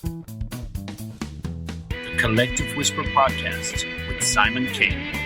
The Collective Whisper Podcast with Simon K.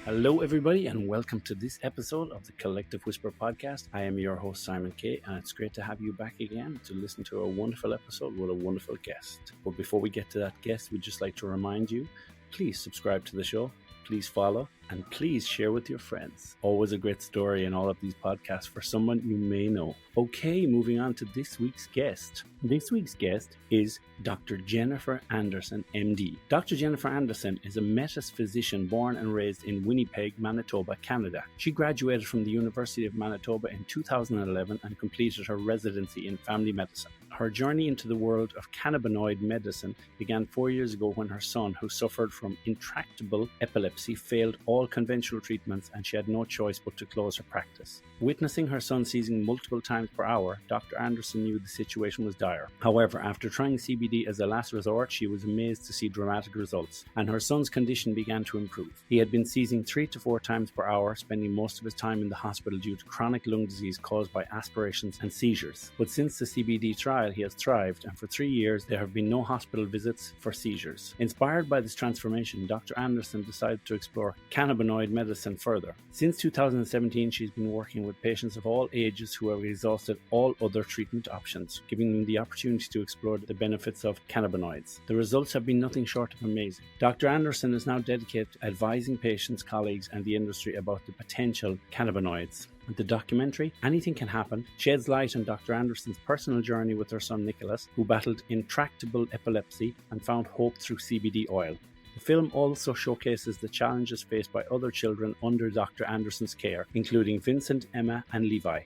Hello, everybody, and welcome to this episode of the Collective Whisper Podcast. I am your host, Simon K, and it's great to have you back again to listen to a wonderful episode with a wonderful guest. But before we get to that guest, we'd just like to remind you, please subscribe to the show, please follow, and please share with your friends. Always a great story in all of these podcasts for someone you may know. Okay, moving on to this week's guest. This week's guest is Dr. Jennifer Anderson, MD. Dr. Jennifer Anderson is a Metis physician born and raised in Winnipeg, Manitoba, Canada. She graduated from the University of Manitoba in 2011 and completed her residency in family medicine. Her journey into the world of cannabinoid medicine began 4 years ago when her son, who suffered from intractable epilepsy, failed all conventional treatments and she had no choice but to close her practice. Witnessing her son seizing multiple times per hour, Dr. Anderson knew the situation was dire. However, after trying CBD as a last resort, she was amazed to see dramatic results, and her son's condition began to improve. He had been seizing 3 to 4 times per hour, spending most of his time in the hospital due to chronic lung disease caused by aspirations and seizures. But since the CBD trial, he has thrived, and for 3 years there have been no hospital visits for seizures. Inspired by this transformation, Dr. Anderson decided to explore cannabinoid medicine further. Since 2017, she's been working with patients of all ages who have exhausted all other treatment options, giving them the opportunity to explore the benefits of cannabinoids. The results have been nothing short of amazing. Dr. Anderson is now dedicated to advising patients, colleagues, and the industry about the potential cannabinoids. The documentary, Anything Can Happen, sheds light on Dr. Anderson's personal journey with her son Nicholas, who battled intractable epilepsy and found hope through CBD oil. The film also showcases the challenges faced by other children under Dr. Anderson's care, including Vincent, Emma, and Levi.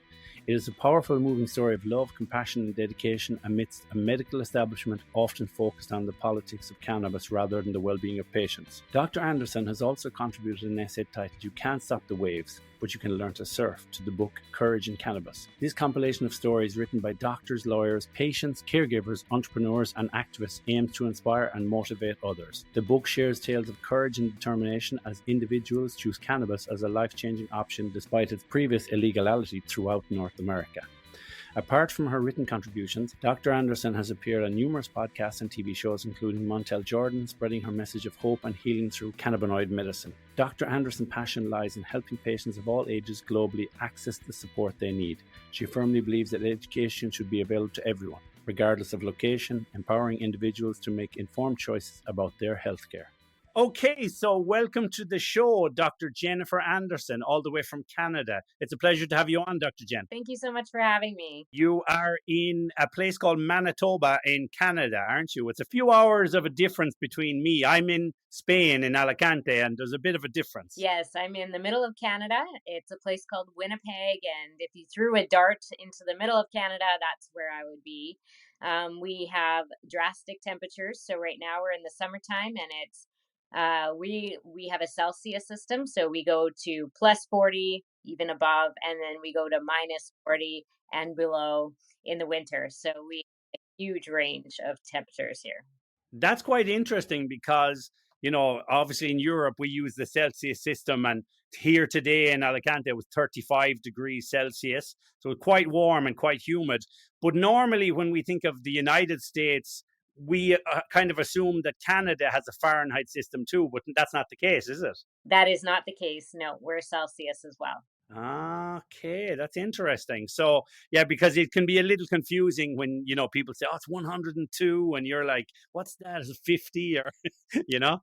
It is a powerful, moving story of love, compassion, and dedication amidst a medical establishment often focused on the politics of cannabis rather than the well-being of patients. Dr. Anderson has also contributed an essay titled You Can't Stop the Waves, but You Can Learn to Surf to the book Courage in Cannabis. This compilation of stories written by doctors, lawyers, patients, caregivers, entrepreneurs, and activists aims to inspire and motivate others. The book shares tales of courage and determination as individuals choose cannabis as a life-changing option despite its previous illegality throughout North America. Apart from her written contributions, Dr. Anderson has appeared on numerous podcasts and TV shows, including Montel Jordan, spreading her message of hope and healing through cannabinoid medicine. Dr. Anderson's passion lies in helping patients of all ages globally access the support they need. She firmly believes that education should be available to everyone, regardless of location, empowering individuals to make informed choices about their healthcare. Okay, so welcome to the show, Dr. Jennifer Anderson, all the way from Canada. It's a pleasure to have you on, Dr. Jen. Thank you so much for having me. You are in a place called Manitoba in Canada, aren't you? It's a few hours of a difference between me. I'm in Spain, in Alicante, and there's a bit of a difference. Yes, I'm in the middle of Canada. It's a place called Winnipeg, and if you threw a dart into the middle of Canada, that's where I would be. We have drastic temperatures, so right now we're in the summertime, and it's we have a Celsius system, so we go to plus 40, even above, and then we go to minus 40 and below in the winter. So we have a huge range of temperatures here. That's quite interesting because, you know, obviously in Europe we use the Celsius system, and here today in Alicante it was 35 degrees Celsius, so it's quite warm and quite humid. But normally when we think of the United States, we kind of assume that Canada has a Fahrenheit system too, but that's not the case, is it? That is not the case. No, we're Celsius as well. Okay, that's interesting. So, yeah, because it can be a little confusing when, you know, people say, oh, it's 102, and you're like, what's that? Is it 50 or, you know?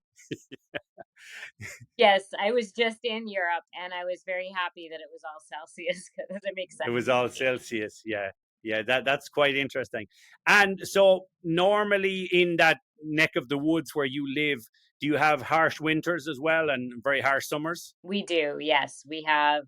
Yes, I was just in Europe, and I was very happy that it was all Celsius because it makes sense. It was all Celsius, yeah. Yeah, that's quite interesting. And so normally in that neck of the woods where you live, do you have harsh winters as well and very harsh summers? We do, yes. We have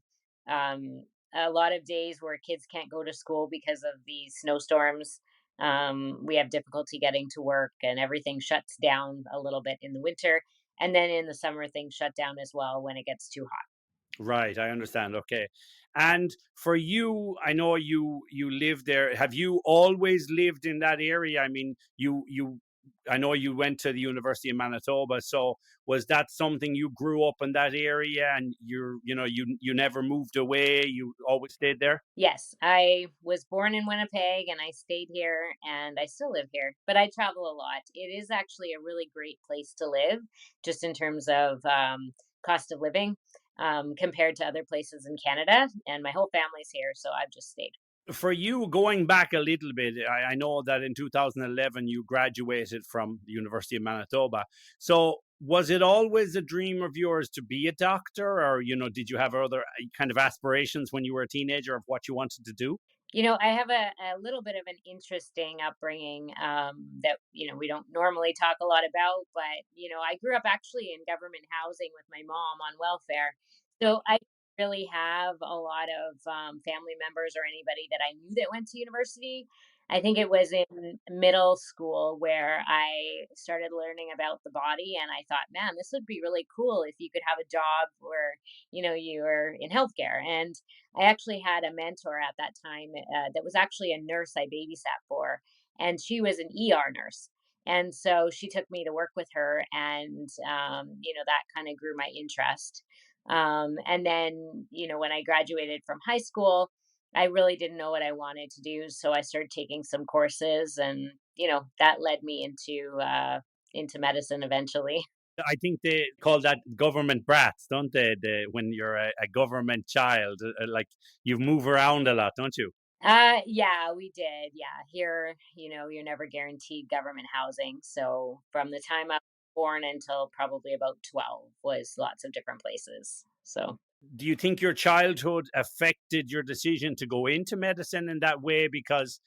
a lot of days where kids can't go to school because of the snowstorms. We have difficulty getting to work, and everything shuts down a little bit in the winter. And then in the summer, things shut down as well when it gets too hot. Right, I understand. Okay. And for you, I know you live there. Have you always lived in that area? I mean, you I know you went to the University of Manitoba, so was that something you grew up in that area and you never moved away, you always stayed there? Yes, I was born in Winnipeg and I stayed here and I still live here, but I travel a lot. It is actually a really great place to live, just in terms of cost of living compared to other places in Canada. And my whole family's here, so I've just stayed. For you, going back a little bit, I know that in 2011 you graduated from the University of Manitoba. So was it always a dream of yours to be a doctor, or did you have other kind of aspirations when you were a teenager of what you wanted to do? I have a little bit of an interesting upbringing that, we don't normally talk a lot about, but, I grew up actually in government housing with my mom on welfare. So I didn't really have a lot of family members or anybody that I knew that went to university. I think it was in middle school where I started learning about the body, and I thought, man, this would be really cool if you could have a job where, you were in healthcare. And I actually had a mentor at that time that was actually a nurse I babysat for, and she was an ER nurse. And so she took me to work with her, and that kind of grew my interest. And then, when I graduated from high school, I really didn't know what I wanted to do, so I started taking some courses, and that led me into medicine eventually. I think they call that government brats, don't they? When you're a government child, like you move around a lot, don't you? Yeah, we did. Yeah. Here, you're never guaranteed government housing. So from the time I was born until probably about 12 was lots of different places. So Do you think your childhood affected your decision to go into medicine in that way? Because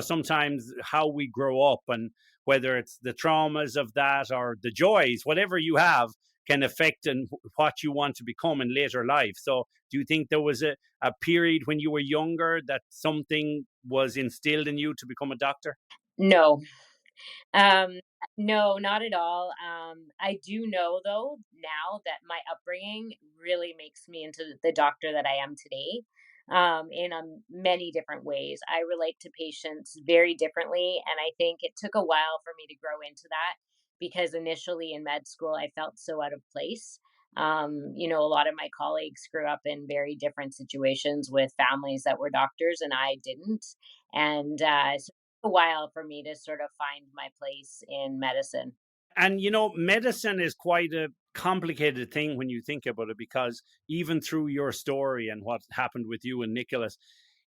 sometimes how we grow up, and whether it's the traumas of that or the joys, whatever you have, can affect and what you want to become in later life. So do you think there was a period when you were younger that something was instilled in you to become a doctor? no, Um, no, not at all. I do know though now that my upbringing really makes me into the doctor that I am today. In many different ways. I relate to patients very differently, and I think it took a while for me to grow into that because initially in med school I felt so out of place. A lot of my colleagues grew up in very different situations with families that were doctors, and I didn't. And a while for me to sort of find my place in medicine. And medicine is quite a complicated thing when you think about it, because even through your story and what happened with you and Nicholas,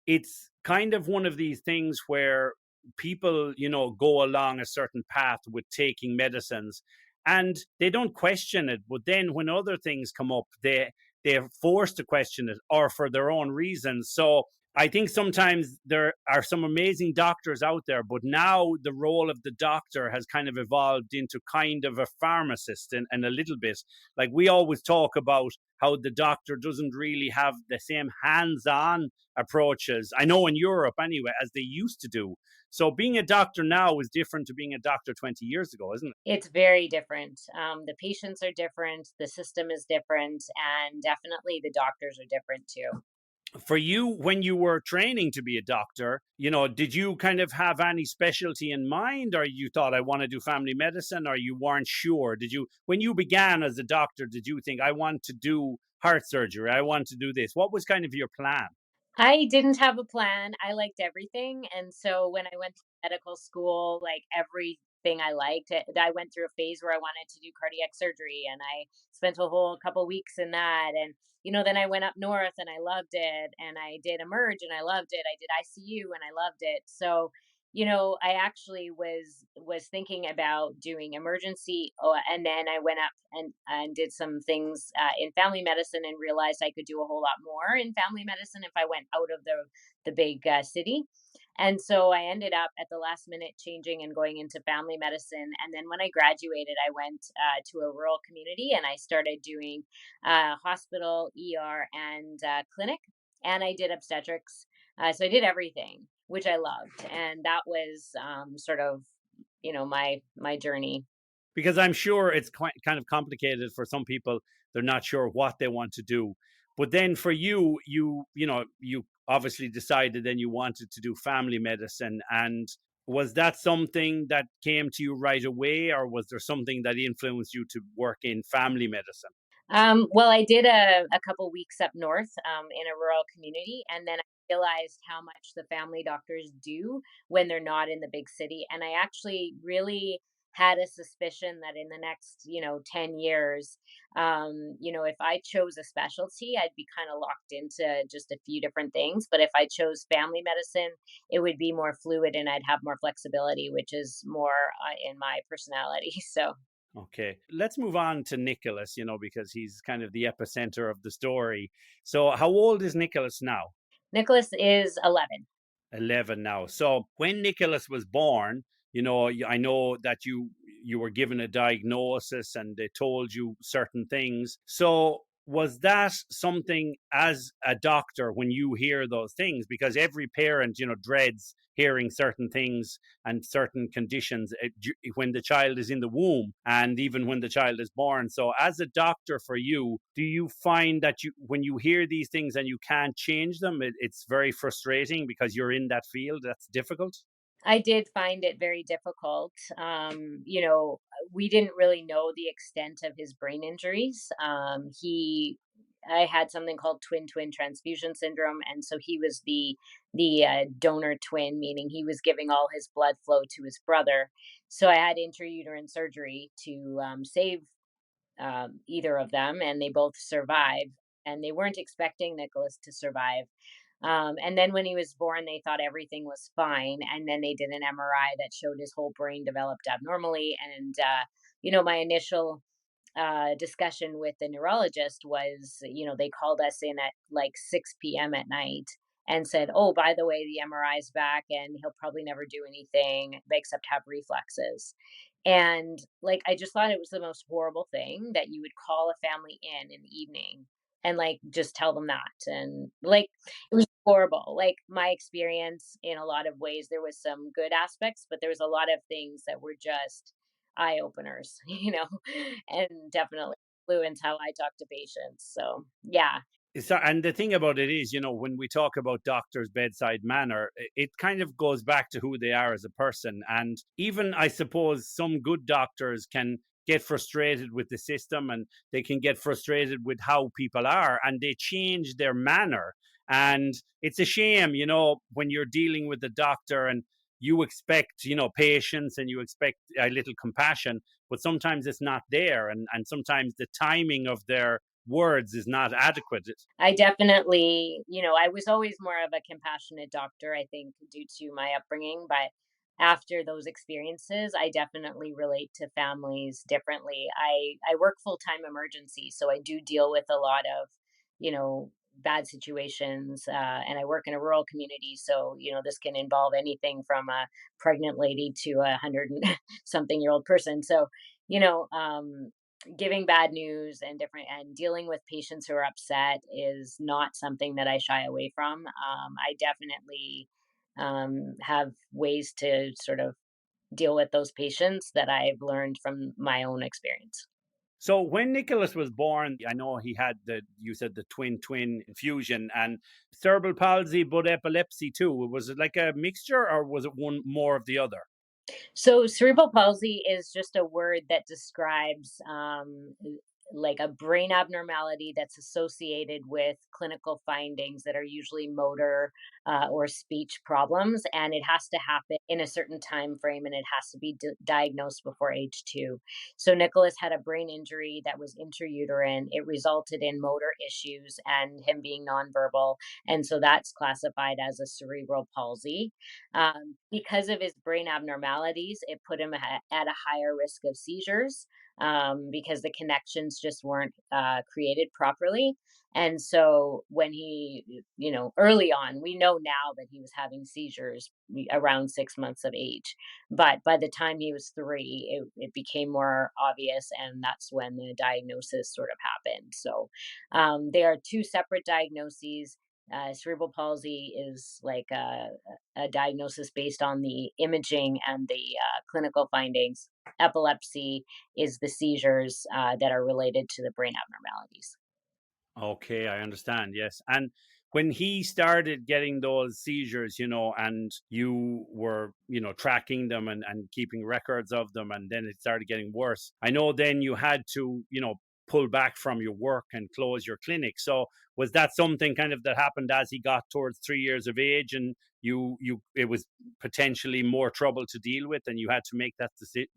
it's kind of one of these things where people go along a certain path with taking medicines and they don't question it, but then when other things come up, they're forced to question it, or for their own reasons. So I think sometimes there are some amazing doctors out there, but now the role of the doctor has kind of evolved into kind of a pharmacist, and a little bit like we always talk about how the doctor doesn't really have the same hands on approaches, I know in Europe anyway, as they used to do. So being a doctor now is different to being a doctor 20 years ago, isn't it? It's very different. The patients are different, the system is different, and definitely the doctors are different too. For you, when you were training to be a doctor, did you kind of have any specialty in mind, or you thought I want to do family medicine, or you weren't sure? Did you, when you began as a doctor, did you think I want to do heart surgery, I want to do this? What was kind of your plan? I didn't have a plan. I liked everything, and so when I went to medical school, like, everything I liked. I went through a phase where I wanted to do cardiac surgery, and I spent a whole couple weeks in that, and, then I went up north, and I loved it, and I did emerge, and I loved it. I did ICU, and I loved it. So, I actually was thinking about doing emergency, and then I went up and did some things in family medicine and realized I could do a whole lot more in family medicine if I went out of the big city. And so I ended up at the last minute changing and going into family medicine. And then when I graduated, I went to a rural community and I started doing hospital, ER, and clinic, and I did obstetrics. So I did everything, which I loved, and that was sort of my journey. Because I'm sure it's quite kind of complicated for some people. They're not sure what they want to do. But then for you, you obviously decided then you wanted to do family medicine. And was that something that came to you right away, or was there something that influenced you to work in family medicine? Well, I did a couple weeks up north in a rural community, and then I realized how much the family doctors do when they're not in the big city. And I actually really had a suspicion that in the next, 10 years, if I chose a specialty, I'd be kind of locked into just a few different things. But if I chose family medicine, it would be more fluid and I'd have more flexibility, which is more in my personality. So. Okay, let's move on to Nicholas, because he's kind of the epicenter of the story. So, how old is Nicholas now? Nicholas is 11. 11 now. So when Nicholas was born, I know that you were given a diagnosis and they told you certain things. So was that something as a doctor when you hear those things? Because every parent, dreads hearing certain things and certain conditions when the child is in the womb and even when the child is born. So as a doctor for you, do you find that when you hear these things and you can't change them, it's very frustrating because you're in that field? That's difficult. I did find it very difficult. We didn't really know the extent of his brain injuries. I had something called twin transfusion syndrome, and so he was the donor twin, meaning he was giving all his blood flow to his brother. So I had intrauterine surgery to save either of them, and they both survived. And they weren't expecting Nicholas to survive. And then when he was born, they thought everything was fine. And then they did an MRI that showed his whole brain developed abnormally. And, my initial discussion with the neurologist was, they called us in at like 6 p.m. at night and said, "Oh, by the way, the MRI is back and he'll probably never do anything except have reflexes." And like, I just thought it was the most horrible thing that you would call a family in the evening and like just tell them that. And like, it was horrible. Like, my experience in a lot of ways, there was some good aspects, but there was a lot of things that were just eye openers, and definitely influence how I talk to patients. So, yeah. So, and the thing about it is, when we talk about doctors' bedside manner, it kind of goes back to who they are as a person. And even, I suppose, some good doctors can get frustrated with the system and they can get frustrated with how people are and they change their manner. And it's a shame, when you're dealing with the doctor and you expect, patience and you expect a little compassion, but sometimes it's not there. And sometimes the timing of their words is not adequate. I definitely, I was always more of a compassionate doctor, I think, due to my upbringing. But after those experiences, I definitely relate to families differently. I work full time emergency, so I do deal with a lot of, bad situations. And I work in a rural community, so this can involve anything from a pregnant lady to a hundred and something year old person. So, you know, um, giving bad news and different and dealing with patients who are upset is not something that I shy away from. I definitely have ways to sort of deal with those patients that I've learned from my own experience. So when Nicholas was born, I know he had you said the twin infusion and cerebral palsy, but epilepsy too. Was it like a mixture or was it one more of the other? So cerebral palsy is just a word that describes like a brain abnormality that's associated with clinical findings that are usually motor or speech problems, and it has to happen in a certain time frame, and it has to be diagnosed before age 2. So Nicholas had a brain injury that was intrauterine. It resulted in motor issues and him being nonverbal, and so that's classified as a cerebral palsy. Because of his brain abnormalities, it put him at a higher risk of seizures because the connections just weren't created properly. And so when early on, we know now that he was having seizures around 6 months of age. But by the time he was 3, it became more obvious. And that's when the diagnosis sort of happened. So they are two separate diagnoses. Cerebral palsy is like a diagnosis based on the imaging and the clinical findings. Epilepsy is the seizures that are related to the brain abnormalities. Okay, I understand. Yes. And when he started getting those seizures, and you were, tracking them and keeping records of them, and then it started getting worse. I know then you had to, pull back from your work and close your clinic. So was that something kind of that happened as he got towards 3 years of age, and it was potentially more trouble to deal with, and you had to make that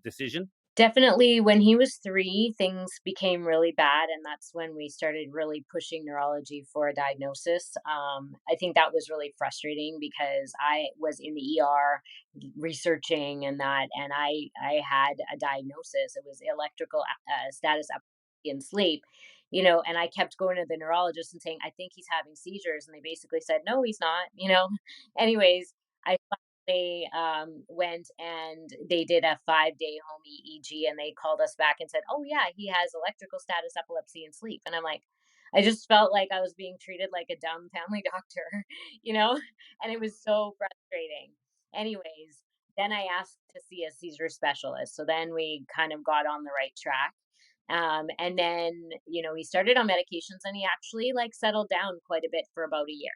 decision? Definitely when he was 3, things became really bad, and that's when we started really pushing neurology for a diagnosis. I think that was really frustrating because I was in the ER researching and that, and I had a diagnosis. It was electrical status epilepsy in sleep, and I kept going to the neurologist and saying, "I think he's having seizures," and they basically said, "No, he's not." Anyways, I they went and they did a 5-day home EEG and they called us back and said, "Oh, yeah, he has electrical status epilepsy and sleep." And I'm like, I just felt like I was being treated like a dumb family doctor, you know? And it was so frustrating. Anyways, then I asked to see a seizure specialist. So then we kind of got on the right track. And then, he started on medications and he actually like settled down quite a bit for about a year.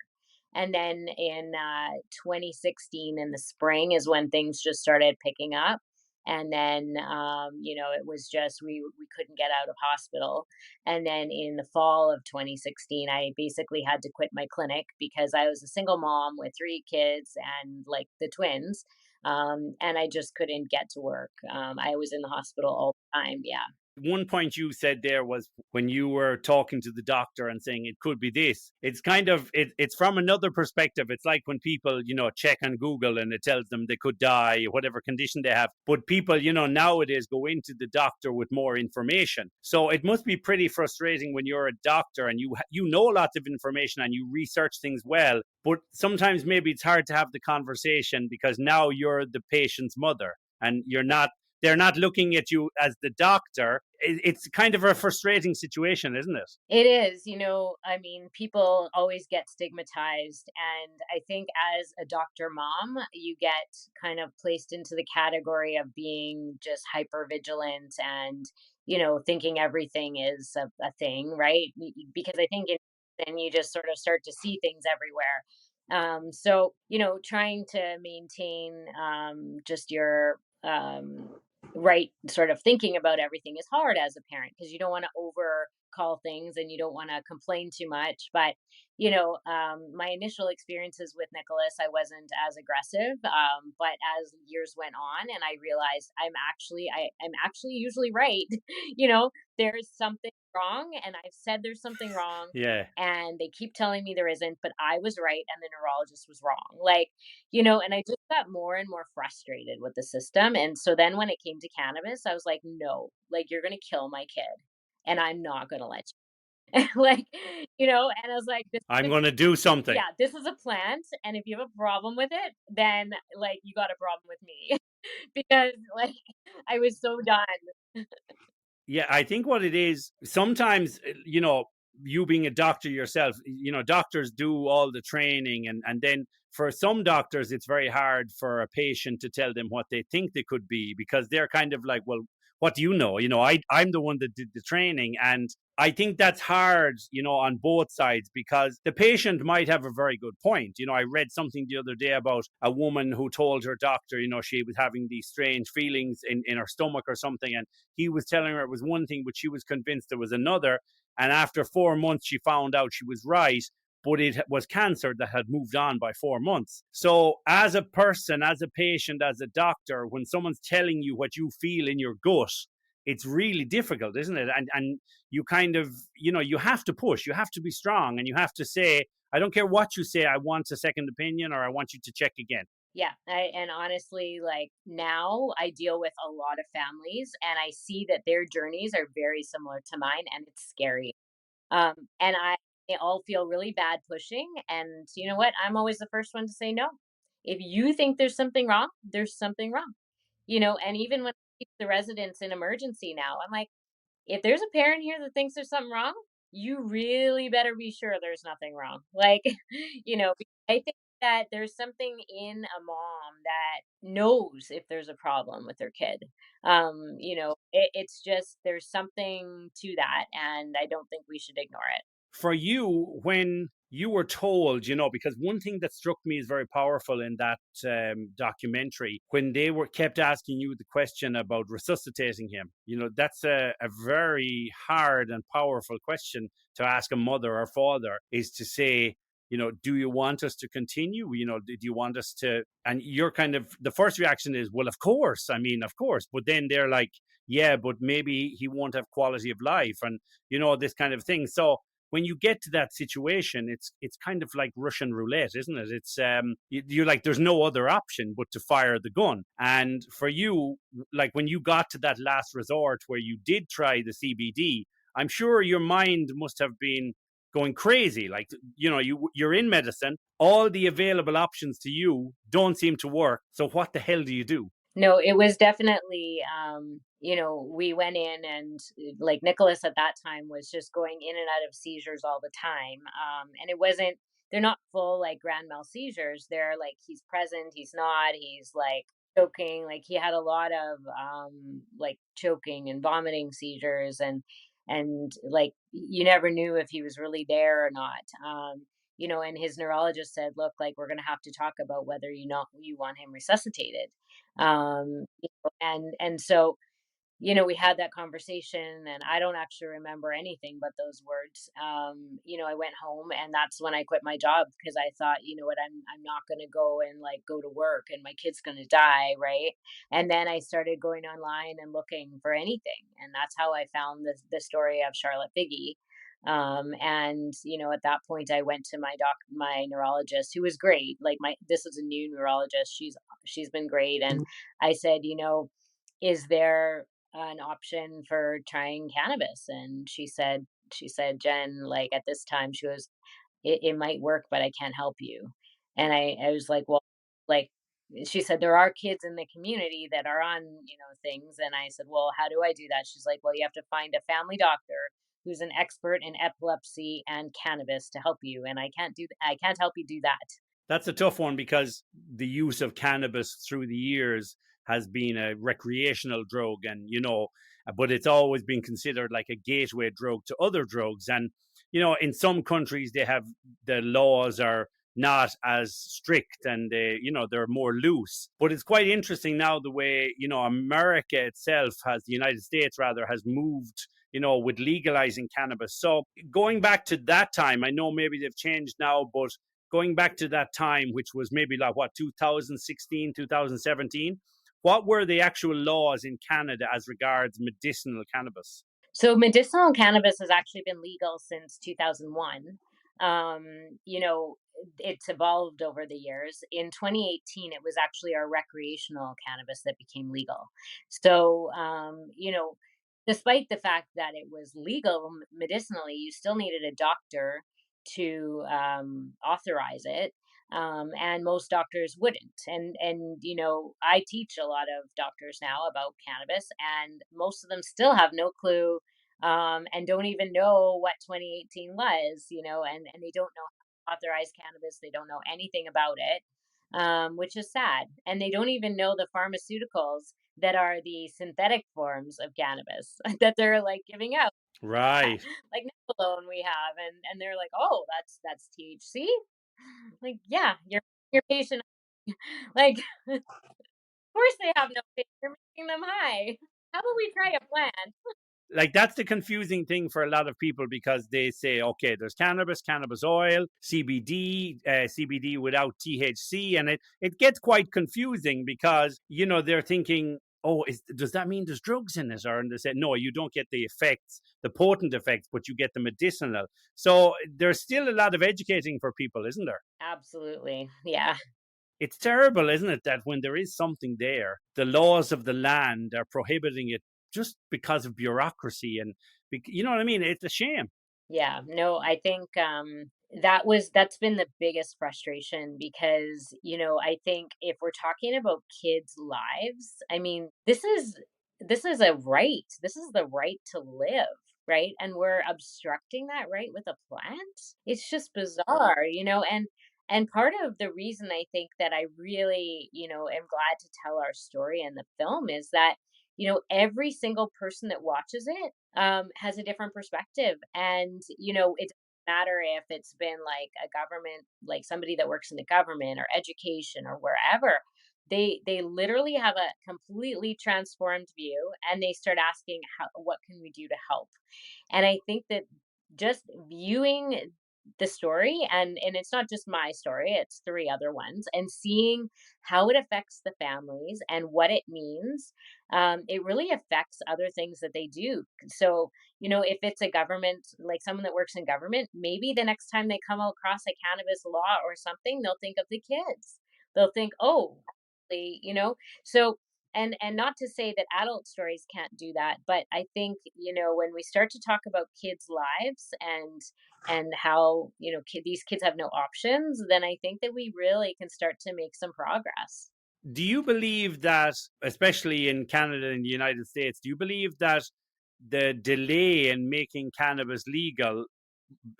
And then in 2016 in the spring is when things just started picking up. And then, it was just we couldn't get out of hospital. And then in the fall of 2016, I basically had to quit my clinic because I was a single mom with 3 kids and like the twins. And I just couldn't get to work. I was in the hospital all the time. Yeah. One point you said there was when you were talking to the doctor and saying it could be this. It's kind of it's from another perspective. It's like when people, check on Google and it tells them they could die, whatever condition they have. But people, nowadays go into the doctor with more information. So it must be pretty frustrating when you're a doctor and you know lots of information and you research things well, but sometimes maybe it's hard to have the conversation because now you're the patient's mother and they're not looking at you as the doctor. It's kind of a frustrating situation, isn't it? It is, I mean, people always get stigmatized. And I think as a doctor mom, you get kind of placed into the category of being just hyper vigilant and, thinking everything is a thing, right? Because I think then you just sort of start to see things everywhere. So, trying to maintain just your right sort of thinking about everything is hard as a parent because you don't want to overcall things and you don't want to complain too much. But my initial experiences with Nicholas, I wasn't as aggressive, but as years went on and I realized I'm actually usually right. There's something wrong and I've said there's something wrong Yeah. and they keep telling me there isn't, but I was right and the neurologist was wrong. Like, and I just got more and more frustrated with the system. And so then when it came to cannabis, I was like, no, like, you're going to kill my kid and I'm not going to let you. Like, and I was like, I'm going to do something. yeah, this is a plant. And if you have a problem with it, then like you got a problem with me because like I was so done. Yeah, I think what it is sometimes, you being a doctor yourself, doctors do all the training, and then for some doctors, it's very hard for a patient to tell them what they think they could be because they're kind of like, well, what do you know? I'm the one that did the training, and I think that's hard, on both sides because the patient might have a very good point. I read something the other day about a woman who told her doctor, she was having these strange feelings in her stomach or something, and he was telling her it was one thing, but she was convinced it was another. And after 4 months, she found out she was right, but it was cancer that had moved on by 4 months. So, as a person, as a patient, as a doctor, when someone's telling you what you feel in your gut, it's really difficult, isn't it? And you kind of, you have to push, you have to be strong, and you have to say, I don't care what you say, I want a second opinion or I want you to check again. Yeah, and honestly, like now I deal with a lot of families and I see that their journeys are very similar to mine and it's scary. And they all feel really bad pushing. And you know what? I'm always the first one to say no. If you think there's something wrong, there's something wrong. And even when I keep the residents in emergency now, I'm like, if there's a parent here that thinks there's something wrong, you really better be sure there's nothing wrong. Like, I think that there's something in a mom that knows if there's a problem with their kid. It's just there's something to that, and I don't think we should ignore it. for you, when you were told, because one thing that struck me is very powerful in that documentary, when they were kept asking you the question about resuscitating him, that's a very hard and powerful question to ask a mother or father, is to say, do you want us to continue? Do you want us to? And you're kind of, the first reaction is, well, of course. I mean, of course. But then they're like, yeah, but maybe he won't have quality of life, and this kind of thing. So when you get to that situation, it's kind of like Russian roulette, isn't it? It's you're like, there's no other option but to fire the gun. And for you, like when you got to that last resort where you did try the CBD, I'm sure your mind must have been going crazy. Like, you're in medicine, all the available options to you don't seem to work. So what the hell do you do? No, it was definitely, we went in and like Nicholas at that time was just going in and out of seizures all the time. And it wasn't, they're not full like grand mal seizures. They're like, he's present, he's not, he's like choking. Like he had a lot of like choking and vomiting seizures, and like you never knew if he was really there or not. And his neurologist said, look, like we're going to have to talk about whether you want him resuscitated. And so, we had that conversation, and I don't actually remember anything but those words. I went home, and that's when I quit my job, because I thought, you know what, I'm not going to go and like go to work and my kid's going to die, right? And then I started going online and looking for anything, and that's how I found the story of Charlotte Figge. And at that point I went to my neurologist, who was great. Like, this is a new neurologist. She's been great. And I said, is there an option for trying cannabis? And she said, Jen, like at this time, she goes, it might work, but I can't help you. And I was like, well, like, she said, there are kids in the community that are on, things. And I said, well, how do I do that? She's like, well, you have to find a family doctor who's an expert in epilepsy and cannabis to help you. And I can't help you do that. That's a tough one, because the use of cannabis through the years has been a recreational drug, and but it's always been considered like a gateway drug to other drugs. And in some countries they have, the laws are not as strict, and they're more loose. But it's quite interesting now the way America itself has, the United States rather, has moved with legalizing cannabis. So going back to that time, I know maybe they've changed now, but going back to that time, which was maybe like what, 2016, 2017, what were the actual laws in Canada as regards medicinal cannabis? So medicinal cannabis has actually been legal since 2001. It's evolved over the years. In 2018, it was actually our recreational cannabis that became legal. So, despite the fact that it was legal medicinally, you still needed a doctor to authorize it. And most doctors wouldn't. And I teach a lot of doctors now about cannabis, and most of them still have no clue, and don't even know what 2018 was, and they don't know how to authorize cannabis. They don't know anything about it, which is sad. And they don't even know the pharmaceuticals that are the synthetic forms of cannabis that they're like giving out, Right. like Alone we have, and they're like, oh, that's THC. Like, yeah, your patient, like, of course they have no faith. You're making them high. How about we try a plan? Like, that's the confusing thing for a lot of people, because they say, okay, there's cannabis oil, CBD without THC, and it gets quite confusing, because they're thinking, oh, does that mean there's drugs in it? Or, and they say, no, you don't get the effects, the potent effects, but you get the medicinal. So there's still a lot of educating for people, isn't there? Absolutely. Yeah. It's terrible, isn't it, that when there is something there, the laws of the land are prohibiting it just because of bureaucracy, and you know what I mean? It's a shame. Yeah, no, I think that's been the biggest frustration, because I think if we're talking about kids' lives, I mean, this is a right. This is the right to live, right? And we're obstructing that right with a plant. It's just bizarre, and part of the reason I think that I really, am glad to tell our story in the film is that every single person that watches it has a different perspective. And it doesn't matter if it's been like a government, like somebody that works in the government or education or wherever, they literally have a completely transformed view, and they start asking, how, what can we do to help? And I think that just viewing the story, and it's not just my story, it's three other ones, and seeing how it affects the families and what it means, it really affects other things that they do. So, if it's a government, like someone that works in government, maybe the next time they come across a cannabis law or something, they'll think of the kids. They'll think, oh, so, and not to say that adult stories can't do that, but I think, when we start to talk about kids' lives and how, these kids have no options, then I think that we really can start to make some progress. Do you believe that, especially in Canada and the United States, do you believe that the delay in making cannabis legal,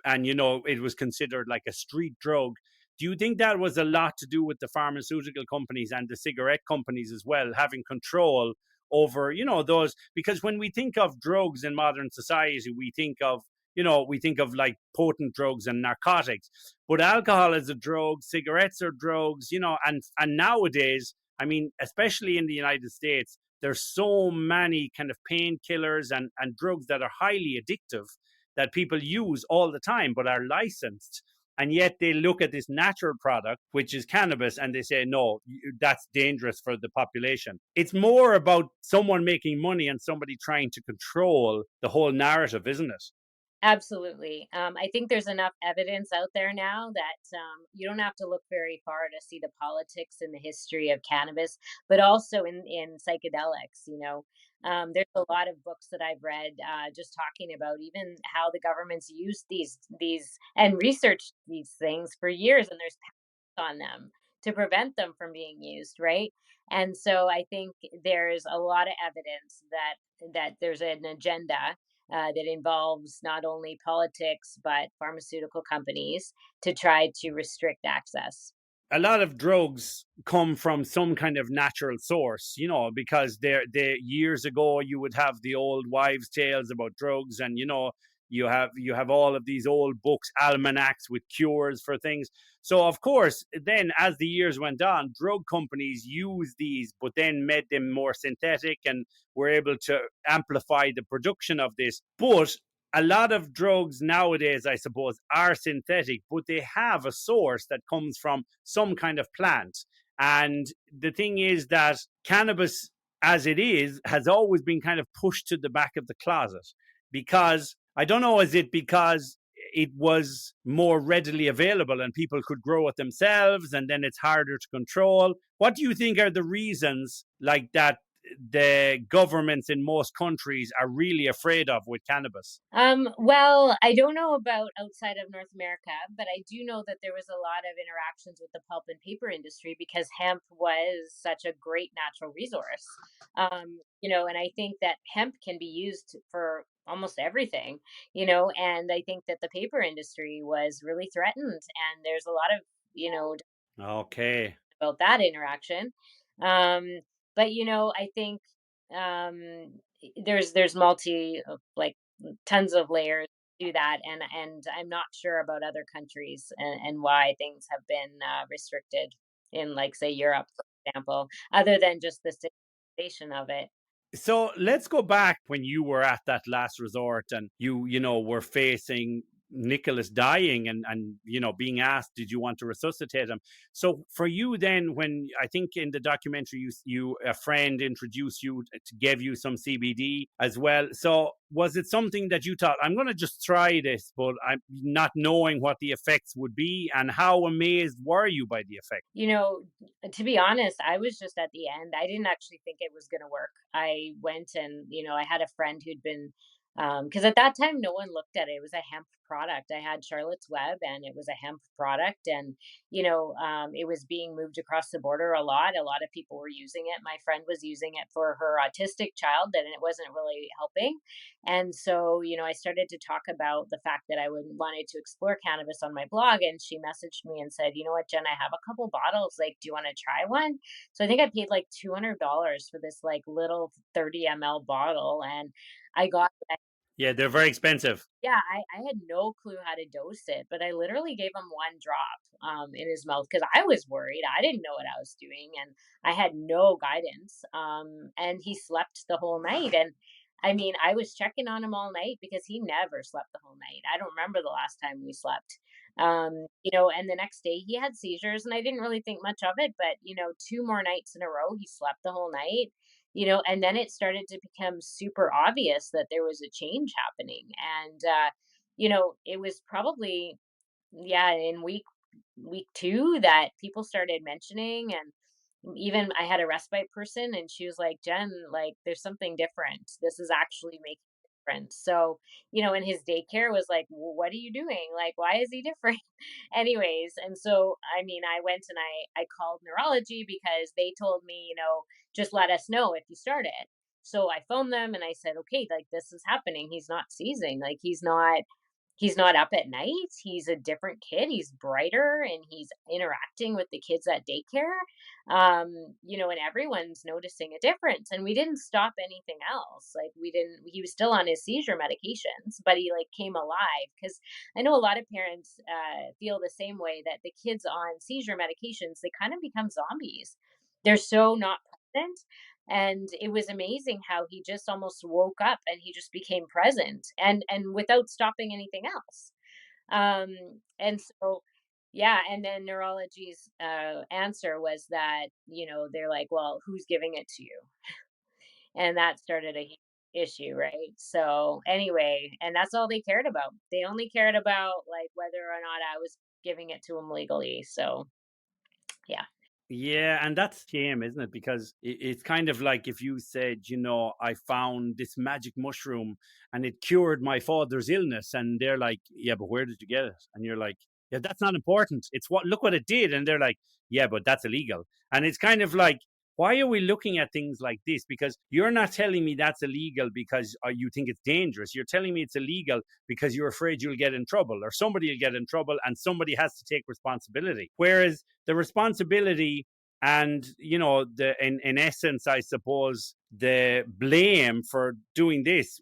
and it was considered like a street drug, do you think that was a lot to do with the pharmaceutical companies and the cigarette companies as well having control over those? Because when we think of drugs in modern society, we think of like potent drugs and narcotics, but alcohol is a drug, cigarettes are drugs, and nowadays, I mean, especially in the United States, there's so many kind of painkillers and drugs that are highly addictive that people use all the time but are licensed. And yet they look at this natural product, which is cannabis, and they say, no, that's dangerous for the population. It's more about someone making money and somebody trying to control the whole narrative, isn't it? Absolutely. I think there's enough evidence out there now that you don't have to look very far to see the politics and the history of cannabis, but also in psychedelics. There's a lot of books that I've read, just talking about even how the governments use these and researched these things for years, and there's on them to prevent them from being used, right? And so I think there's a lot of evidence that there's an agenda that involves not only politics but pharmaceutical companies to try to restrict access. A lot of drugs come from some kind of natural source, because they years ago you would have the old wives' tales about drugs, and you have all of these old books, almanacs with cures for things. So of course, then as the years went on, drug companies used these, but then made them more synthetic and were able to amplify the production of this. But a lot of drugs nowadays, I suppose, are synthetic, but they have a source that comes from some kind of plant. And the thing is that cannabis, as it is, has always been kind of pushed to the back of the closet because I don't know, is it because it was more readily available and people could grow it themselves and then it's harder to control? What do you think are the reasons like that the governments in most countries are really afraid of with cannabis? Well, I don't know about outside of North America, but I do know that there was a lot of interactions with the pulp and paper industry because hemp was such a great natural resource. And I think that hemp can be used for almost everything, and I think that the paper industry was really threatened, and there's a lot of, Okay. about that interaction. Um, but I think there's like tons of layers to that, and I'm not sure about other countries and why things have been restricted in, like, say, Europe, for example, other than just the stigmatization of it. So let's go back when you were at that last resort and were facing Nicholas dying and being asked, did you want to resuscitate him? So for you then, when I think in the documentary, you a friend introduced you to give you some CBD as well. So was it something that you thought, I'm going to just try this, but I'm not knowing what the effects would be? And how amazed were you by the effect? You know, to be honest, I was just at the end. I didn't actually think it was going to work. I went and, I had a friend who'd been, because at that time, no one looked at it. It was a hemp product. I had Charlotte's Web and it was a hemp product. And, it was being moved across the border a lot. A lot of people were using it. My friend was using it for her autistic child, and it wasn't really helping. And so, I started to talk about the fact that I would wanted to explore cannabis on my blog. And she messaged me and said, you know what, Jen, I have a couple bottles. Like, do you want to try one? So I think I paid like $200 for this like little 30 ml bottle. And I got Yeah, they're very expensive. Yeah, I had no clue how to dose it, but I literally gave him 1 drop, in his mouth because I was worried. I didn't know what I was doing, and I had no guidance, and he slept the whole night, and, I mean, I was checking on him all night because he never slept the whole night. I don't remember the last time we slept. And the next day he had seizures, and I didn't really think much of it, but, 2 more nights in a row, he slept the whole night, and then it started to become super obvious that there was a change happening. And it was probably, yeah, in week 2 that people started mentioning. And even I had a respite person, and she was like, "Jen, like, there's something different. This is actually making a difference." So, and his daycare was like, "Well, what are you doing? Like, why is he different?" Anyways, and so, I mean, I went and I called neurology because they told me, just let us know if you start it. So I phoned them and I said, "Okay, like, this is happening. He's not seizing. Like, he's not up at night. He's a different kid. He's brighter and he's interacting with the kids at daycare." And everyone's noticing a difference. And we didn't stop anything else. Like, we didn't, he was still on his seizure medications, but he like came alive. Cause I know a lot of parents feel the same way, that the kids on seizure medications, they kind of become zombies. They're so not present. And it was amazing how he just almost woke up and he just became present, and without stopping anything else. And so, yeah, and then neurology's answer was that, they're like, "Well, who's giving it to you?" And that started a issue, right? So anyway, and that's all they cared about. They only cared about like whether or not I was giving it to him legally. So yeah. Yeah, and that's a shame, isn't it? Because it's kind of like if you said, I found this magic mushroom and it cured my father's illness, and they're like, yeah, but where did you get it? And you're like, yeah, that's not important. It's what look what it did, and they're like, yeah, but that's illegal. And it's kind of like, why are we looking at things like this? Because you're not telling me that's illegal because you think it's dangerous. You're telling me it's illegal because you're afraid you'll get in trouble, or somebody will get in trouble, and somebody has to take responsibility. Whereas the responsibility and the in essence, I suppose, the blame for doing this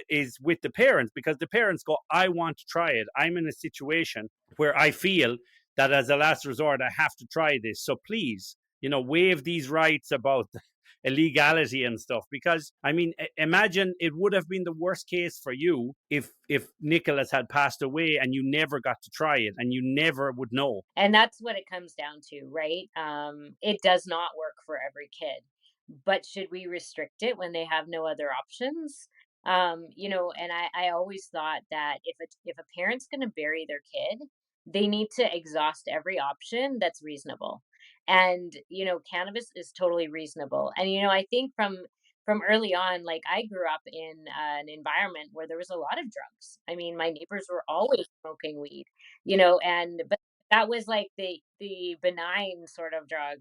is with the parents, because the parents go, I want to try it. I'm in a situation where I feel that as a last resort I have to try this, so please, waive these rights about illegality and stuff. Because I mean, imagine it would have been the worst case for you if Nicholas had passed away and you never got to try it and you never would know. And that's what it comes down to, right? It does not work for every kid. But should we restrict it when they have no other options? And I always thought that if a parent's going to bury their kid, they need to exhaust every option that's reasonable. And cannabis is totally reasonable. And I think from early on, like, I grew up in an environment where there was a lot of drugs. I mean, my neighbors were always smoking weed, and but that was like the benign sort of drug.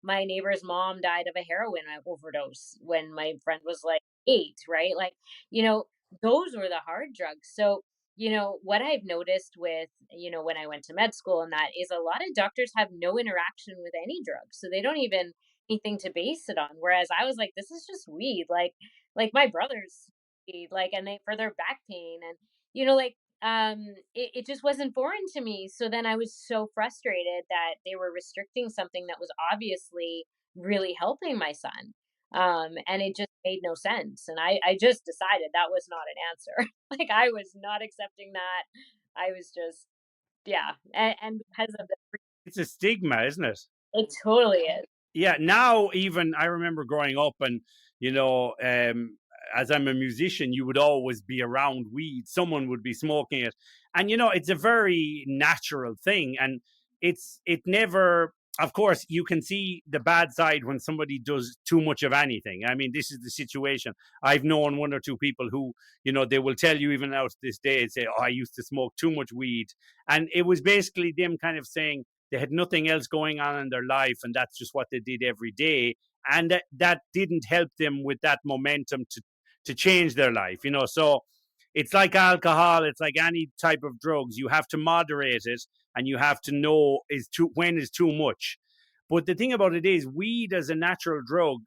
My neighbor's mom died of a heroin overdose when my friend was like 8, right? Like, you know, those were the hard drugs. So, what I've noticed with, when I went to med school and that, is a lot of doctors have no interaction with any drugs. So they don't even anything to base it on. Whereas I was like, this is just weed. Like my brother's weed, like, and they for their back pain. And, like, it just wasn't foreign to me. So then I was so frustrated that they were restricting something that was obviously really helping my son. And it just made no sense. And I just decided that was not an answer. Like, I was not accepting that. I was just, yeah. And because of the, It's a stigma, isn't it? it totally is. Yeah, now even I remember growing up, and as I'm a musician, you would always be around weed. Someone would be smoking it, and it's a very natural thing, and it never. Of course, you can see the bad side when somebody does too much of anything. I mean, this is the situation. I've known one or two people who, they will tell you even out to this day, and say, "Oh, I used to smoke too much weed," and it was basically them kind of saying they had nothing else going on in their life, and that's just what they did every day. And that didn't help them with that momentum to change their life. So it's like alcohol, it's like any type of drugs. You have to moderate it, and you have to know when is too much. But the thing about it is, weed as a natural drug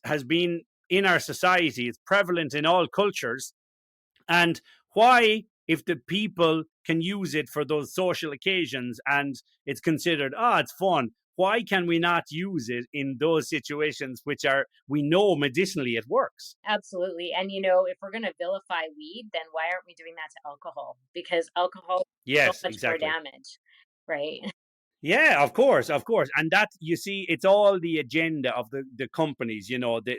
has been in our society. It's prevalent in all cultures, And why, if the people can use it for those social occasions and it's considered, it's fun, why can we not use it in those situations which are, we know medicinally it works? Absolutely. And if we're going to vilify weed, then why aren't we doing that to alcohol? Because alcohol does so Yes, much more exactly. damage, right? Yeah, of course. And that, you see, it's all the agenda of the companies.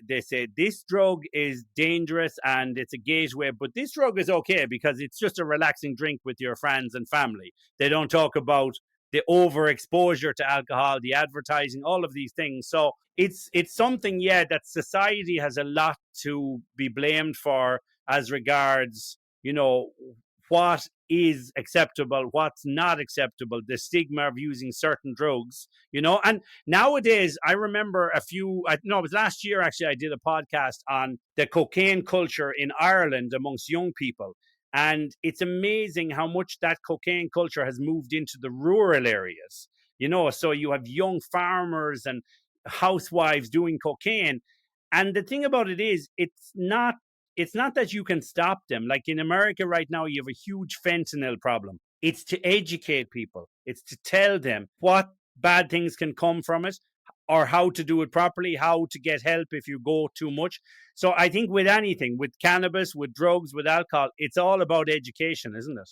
They say this drug is dangerous and it's a gateway, but this drug is okay because it's just a relaxing drink with your friends and family. They don't talk about the overexposure to alcohol, the advertising, all of these things. So it's something, yeah, that society has a lot to be blamed for as regards, what is acceptable, what's not acceptable, the stigma of using certain drugs. And nowadays, I remember no, it was last year actually, I did a podcast on the cocaine culture in Ireland amongst young people. And it's amazing how much that cocaine culture has moved into the rural areas. So you have young farmers and housewives doing cocaine. And the thing about it is, it's not that you can stop them. Like in America right now, you have a huge fentanyl problem. It's to educate people, it's to tell them what bad things can come from it, or how to do it properly, how to get help if you go too much. So I think with anything, with cannabis, with drugs, with alcohol, it's all about education, isn't it?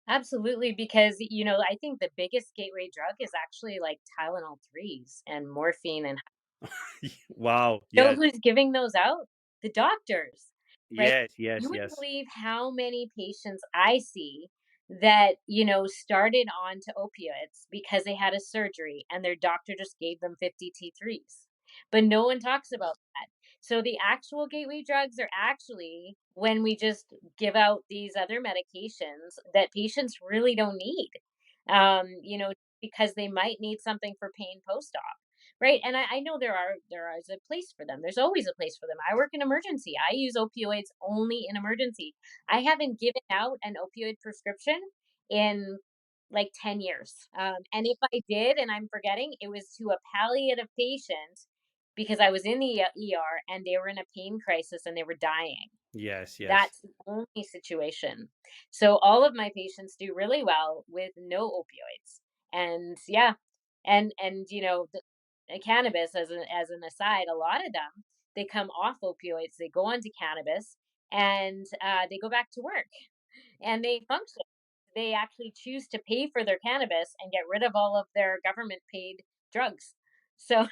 Absolutely. Because, I think the biggest gateway drug is actually like Tylenol 3s and morphine. And Wow. know Yes. who's giving those out? The doctors, right? Yes. Yes. You wouldn't Yes. believe how many patients I see that, started on to opioids because they had a surgery and their doctor just gave them 50 T3s. But no one talks about that. So the actual gateway drugs are actually when we just give out these other medications that patients really don't need. Because they might need something for pain post-op. Right, and I know there is a place for them. There's always a place for them. I work in emergency. I use opioids only in emergency. I haven't given out an opioid prescription in like 10 years. And if I did, and I'm forgetting, it was to a palliative patient because I was in the ER and they were in a pain crisis and they were dying. Yes. Yes. That's the only situation. So all of my patients do really well with no opioids. And yeah, and cannabis as an aside, a lot of them they come off opioids, they go onto cannabis, and they go back to work and they function. They actually choose to pay for their cannabis and get rid of all of their government paid drugs. So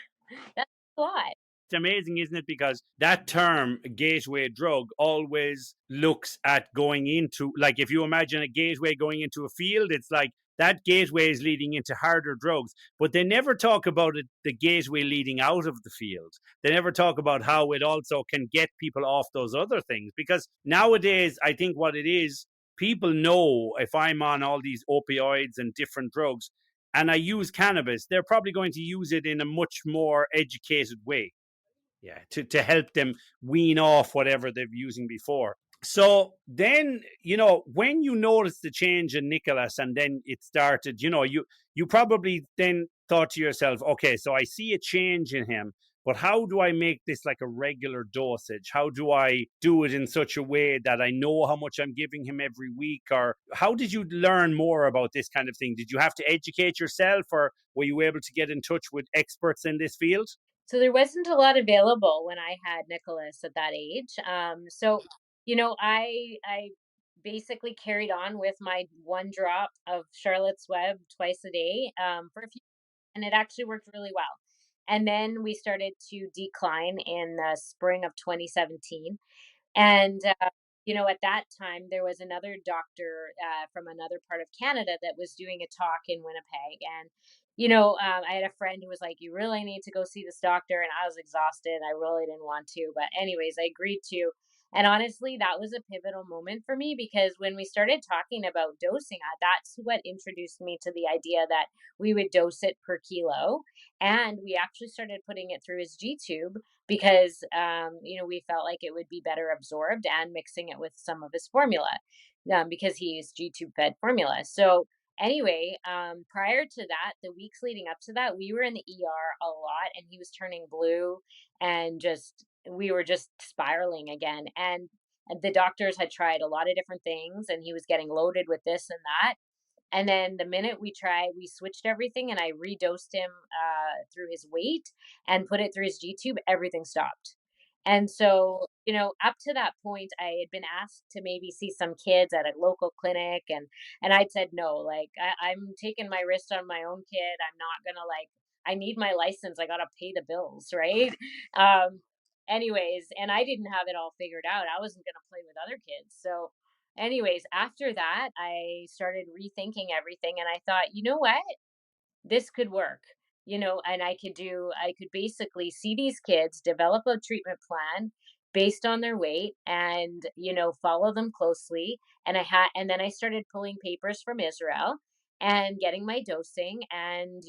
that's a lot. It's amazing, isn't it? Because that term gateway drug always looks at going into, like, if you imagine a gateway going into a field, it's like that gateway is leading into harder drugs. But they never talk about it, the gateway leading out of the field. They never talk about how it also can get people off those other things. Because nowadays, I think what it is, people know if I'm on all these opioids and different drugs and I use cannabis, they're probably going to use it in a much more educated way, yeah, to help them wean off whatever they're using before. So then, when you noticed the change in Nicholas and then it started, you probably then thought to yourself, okay, so I see a change in him, but how do I make this like a regular dosage? How do I do it in such a way that I know how much I'm giving him every week? Or how did you learn more about this kind of thing? Did you have to educate yourself, or were you able to get in touch with experts in this field? So there wasn't a lot available when I had Nicholas at that age. I basically carried on with my one drop of Charlotte's Web twice a day for a few, and it actually worked really well. And then we started to decline in the spring of 2017. And, at that time, there was another doctor from another part of Canada that was doing a talk in Winnipeg. And, I had a friend who was like, "You really need to go see this doctor." And I was exhausted. I really didn't want to. But, anyways, I agreed to. And honestly, that was a pivotal moment for me because when we started talking about dosing, that's what introduced me to the idea that we would dose it per kilo. And we actually started putting it through his G tube because we felt like it would be better absorbed and mixing it with some of his formula because he used G-tube fed formula. So anyway, prior to that, the weeks leading up to that, we were in the ER a lot, and he was turning blue, and just we were just spiraling again. And the doctors had tried a lot of different things, and he was getting loaded with this and that. And then the minute we switched everything and I redosed him through his weight and put it through his G tube, everything stopped. And so, up to that point, I had been asked to maybe see some kids at a local clinic, and I'd said no. Like I'm taking my risk on my own kid. I'm not gonna like. I need my license. I gotta pay the bills, right? Um, anyways, and I didn't have it all figured out. I wasn't gonna play with other kids, so anyways, after that, I started rethinking everything and I thought, you know what? This could work. And I could basically see these kids, develop a treatment plan based on their weight and, follow them closely. And then I started pulling papers from Israel and getting my dosing. And,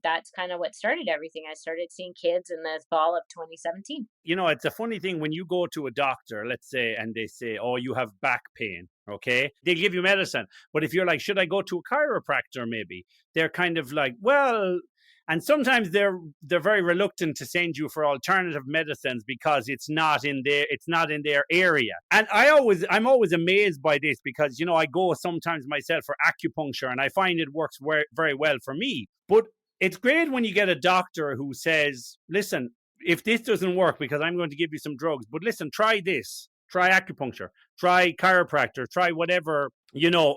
that's kind of what started everything. I started seeing kids in the fall of 2017. It's a funny thing when you go to a doctor, let's say, and they say, "Oh, you have back pain." Okay, they give you medicine, but if you're like, "Should I go to a chiropractor?" Maybe they're kind of like, "Well," and sometimes they're very reluctant to send you for alternative medicines because it's not in their area. And I'm always amazed by this because I go sometimes myself for acupuncture and I find it works very, very well for me, but it's great when you get a doctor who says, "Listen, if this doesn't work, because I'm going to give you some drugs, but listen, try this, try acupuncture, try chiropractor, try whatever,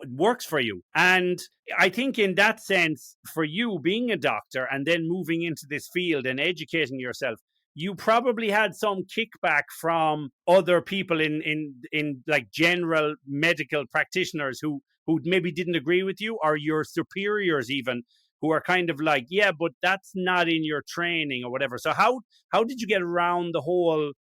works for you." And I think in that sense, for you being a doctor and then moving into this field and educating yourself, you probably had some kickback from other people in like general medical practitioners who maybe didn't agree with you, or your superiors even, who are kind of like, "Yeah, but that's not in your training," or whatever. So how did you get around the whole,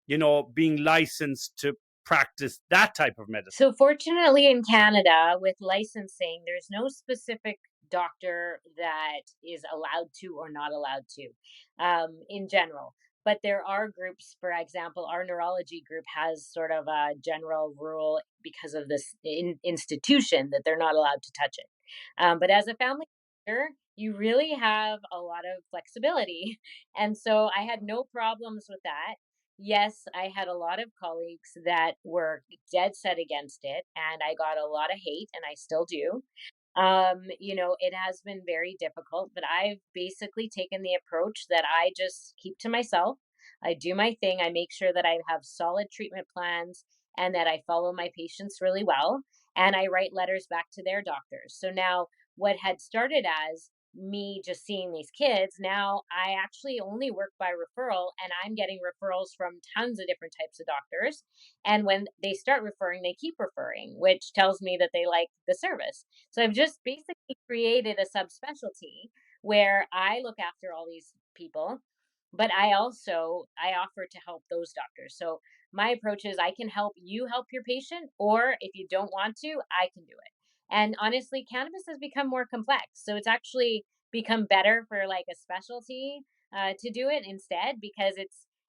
being licensed to practice that type of medicine? So fortunately in Canada with licensing, there's no specific doctor that is allowed to or not allowed to, in general. But there are groups, for example, our neurology group has sort of a general rule because of this institution that they're not allowed to touch it. But as a family doctor, you really have a lot of flexibility. And so I had no problems with that. Yes, I had a lot of colleagues that were dead set against it, and I got a lot of hate, and I still do. It has been very difficult, but I've basically taken the approach that I just keep to myself. I do my thing. I make sure that I have solid treatment plans and that I follow my patients really well. And I write letters back to their doctors. So now, what had started as me just seeing these kids, now I actually only work by referral and I'm getting referrals from tons of different types of doctors. And when they start referring, they keep referring, which tells me that they like the service. So I've just basically created a subspecialty where I look after all these people, but I offer to help those doctors. So my approach is I can help you help your patient, or if you don't want to, I can do it. And honestly, cannabis has become more complex. So it's actually become better for like a specialty to do it instead because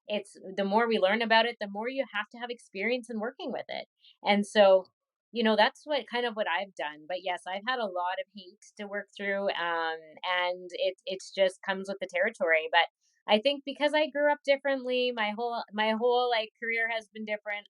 it's the more we learn about it, the more you have to have experience in working with it. And so that's what kind of what I've done. But yes, I've had a lot of hate to work through, and it's just comes with the territory. But I think because I grew up differently, my whole like career has been different.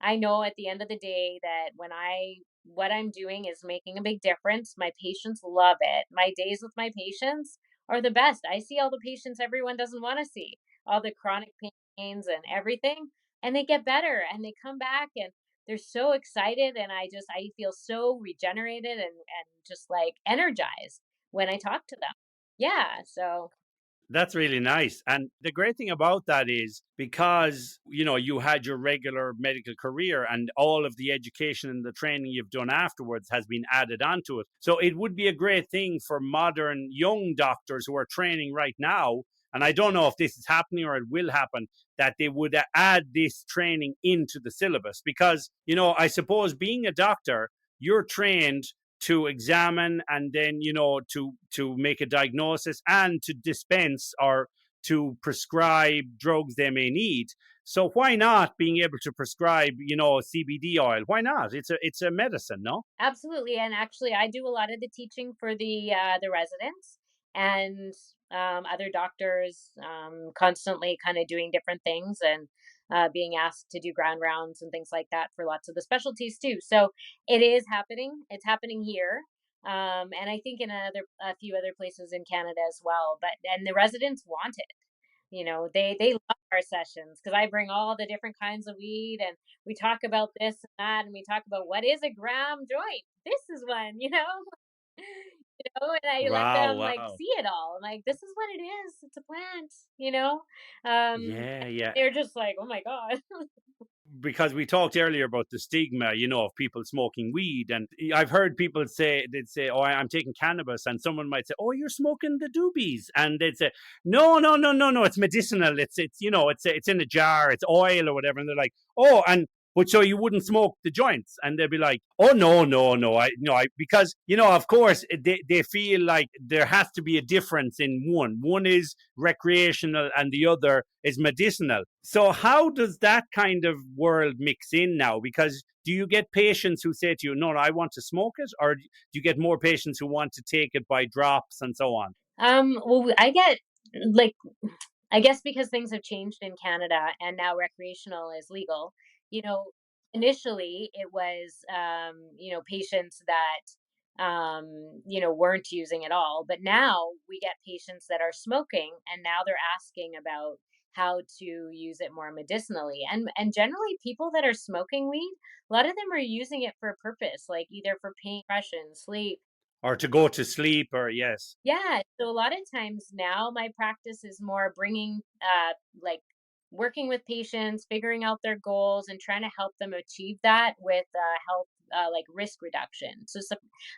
I know at the end of the day that what I'm doing is making a big difference. My patients love it. My days with my patients are the best. I see all the patients everyone doesn't want to see, all the chronic pains and everything, and they get better and they come back and they're so excited, and I feel so regenerated and just like energized when I talk to them. Yeah, so That's really nice. And the great thing about that is because, you had your regular medical career and all of the education and the training you've done afterwards has been added onto it. So it would be a great thing for modern young doctors who are training right now. And I don't know if this is happening or it will happen, that they would add this training into the syllabus. Because, I suppose being a doctor, you're trained to examine and then to make a diagnosis and to dispense or to prescribe drugs they may need. So why not being able to prescribe CBD oil? Why not? It's a medicine, no? absolutely. And actually I do a lot of the teaching for the residents and other doctors constantly kind of doing different things. And being asked to do ground rounds and things like that for lots of the specialties too. So it is happening. It's happening here. And I think in a few other places in Canada as well. But and the residents want it. They love our sessions because I bring all the different kinds of weed and we talk about this and that and we talk about what is a gram joint. This is one. And I let Wow, them like wow. see it all. I'm like, this is what it is. It's a plant. Um, Yeah, yeah. they're just like, oh my God. Because we talked earlier about the stigma, of people smoking weed, and I've heard people say they'd say, "Oh, I'm taking cannabis," and someone might say, "Oh, you're smoking the doobies," and they'd say, "No, no, no, no, no, it's medicinal. It's in a jar, it's oil or whatever," and they're like, "Oh, and." But so you wouldn't smoke the joints, and they'd be like, "Oh no, no, no, because of course they feel like there has to be a difference in one. One is recreational, and the other is medicinal. So how does that kind of world mix in now? Because do you get patients who say to you, "No, no, I want to smoke it," or do you get more patients who want to take it by drops and so on? Well, I get like I guess because things have changed in Canada and now recreational is legal, you know, initially it was, patients that, weren't using at all. But now we get patients that are smoking and now they're asking about how to use it more medicinally. And generally people that are smoking weed, a lot of them are using it for a purpose, like either for pain, depression, sleep. Or to go to sleep, or yes. Yeah, so a lot of times now my practice is more bringing, like working with patients, figuring out their goals, and trying to help them achieve that with health, like risk reduction. So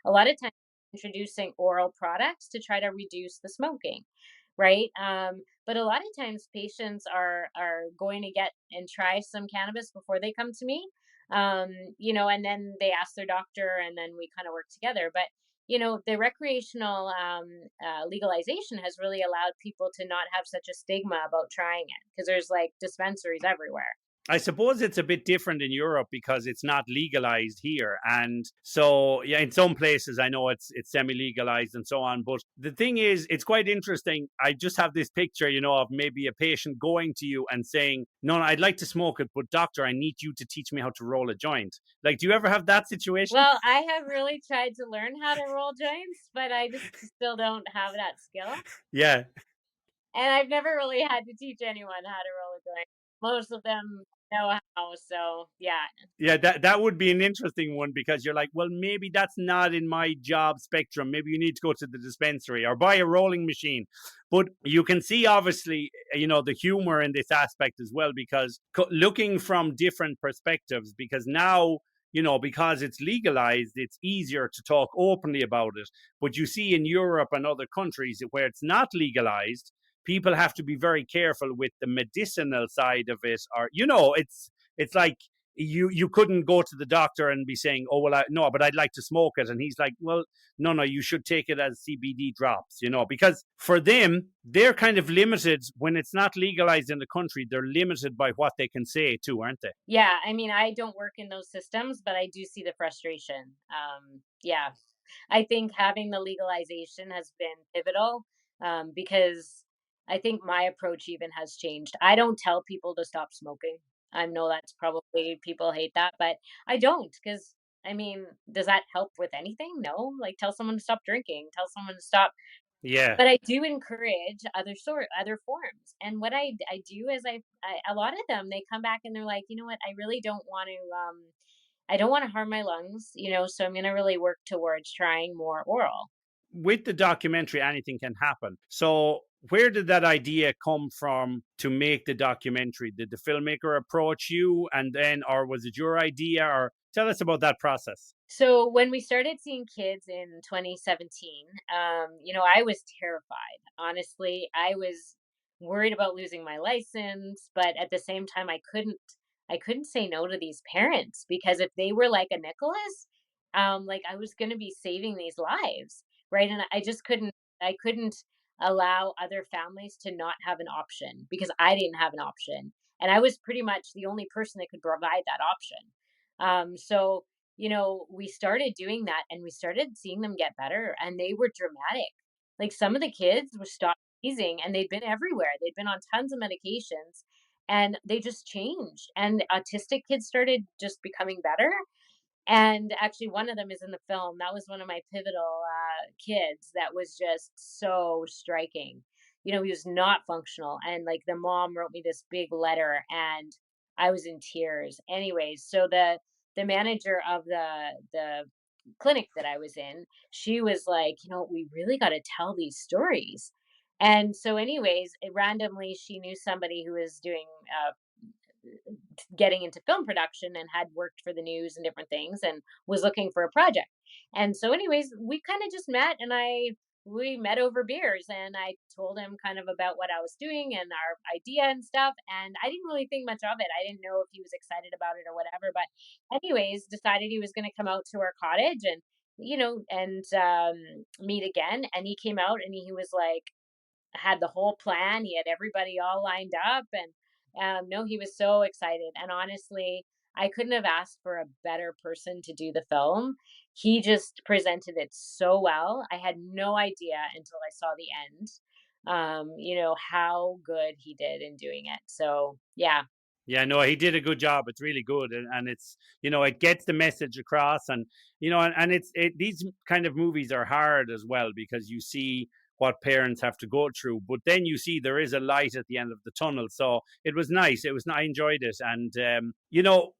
a lot of times introducing oral products to try to reduce the smoking, right? But a lot of times patients are going to get and try some cannabis before they come to me, and then they ask their doctor, and then we kind of work together. But the recreational legalization has really allowed people to not have such a stigma about trying it because there's like dispensaries everywhere. I suppose it's a bit different in Europe because it's not legalized here, and so yeah, in some places I know it's semi-legalized and so on. But the thing is, it's quite interesting. I just have this picture, of maybe a patient going to you and saying, "No, no, I'd like to smoke it, but doctor, I need you to teach me how to roll a joint." Like, do you ever have that situation? Well, I have really tried to learn how to roll joints, but I just still don't have that skill. Yeah. And I've never really had to teach anyone how to roll a joint. Most of them know how, so yeah. Yeah, that would be an interesting one because you're like, well, maybe that's not in my job spectrum. Maybe you need to go to the dispensary or buy a rolling machine. But you can see, obviously, the humor in this aspect as well, because looking from different perspectives, because now, because it's legalized, it's easier to talk openly about it. But you see in Europe and other countries where it's not legalized, people have to be very careful with the medicinal side of it, or it's like you couldn't go to the doctor and be saying, "Oh well, no, but I'd like to smoke it," and he's like, "Well, no, no, you should take it as CBD drops," because for them they're kind of limited when it's not legalized in the country. They're limited by what they can say too, aren't they? Yeah, I mean, I don't work in those systems, but I do see the frustration. Yeah, I think having the legalization has been pivotal, because I think my approach even has changed. I don't tell people to stop smoking. I know that's probably people hate that, but I don't because I mean, does that help with anything? No. Like tell someone to stop drinking, tell someone to stop. Yeah. But I do encourage other forms. And what I do is a lot of them they come back and they're like, you know what, I really don't want to I don't want to harm my lungs, so I'm going to really work towards trying more oral. With the documentary, anything can happen. So where did that idea come from to make the documentary? Did the filmmaker approach you, and then, or was it your idea? Or tell us about that process. So when we started seeing kids in 2017, I was terrified. Honestly, I was worried about losing my license, but at the same time, I couldn't say no to these parents because if they were like a Nicholas, like I was going to be saving these lives, right? And I just I couldn't allow other families to not have an option because I didn't have an option, and I was pretty much the only person that could provide that option. So we started doing that and we started seeing them get better and they were dramatic. Like some of the kids were stopped sneezing and they'd been everywhere. They'd been on tons of medications and they just changed. And autistic kids started just becoming better. And actually, one of them is in the film. That was one of my pivotal kids that was just so striking. He was not functional. And like the mom wrote me this big letter, and I was in tears. Anyways, so the manager of the clinic that I was in, she was like, we really got to tell these stories. And so, anyways, randomly, she knew somebody who was doing getting into film production and had worked for the news and different things and was looking for a project. And so anyways, we kind of just met, and we met over beers, and I told him kind of about what I was doing and our idea and stuff, and I didn't really think much of it. I didn't know if he was excited about it or whatever, but anyways, decided he was going to come out to our cottage and meet again. And he came out, and he was like, had the whole plan. He had everybody all lined up, and no, he was so excited. And honestly, I couldn't have asked for a better person to do the film. He just presented it so well. I had no idea until I saw the end, how good he did in doing it. So, yeah. Yeah, no, he did a good job. It's really good, and it's it gets the message across, and these kind of movies are hard as well because you see what parents have to go through, but then you see there is a light at the end of the tunnel. So it was nice. I enjoyed it, and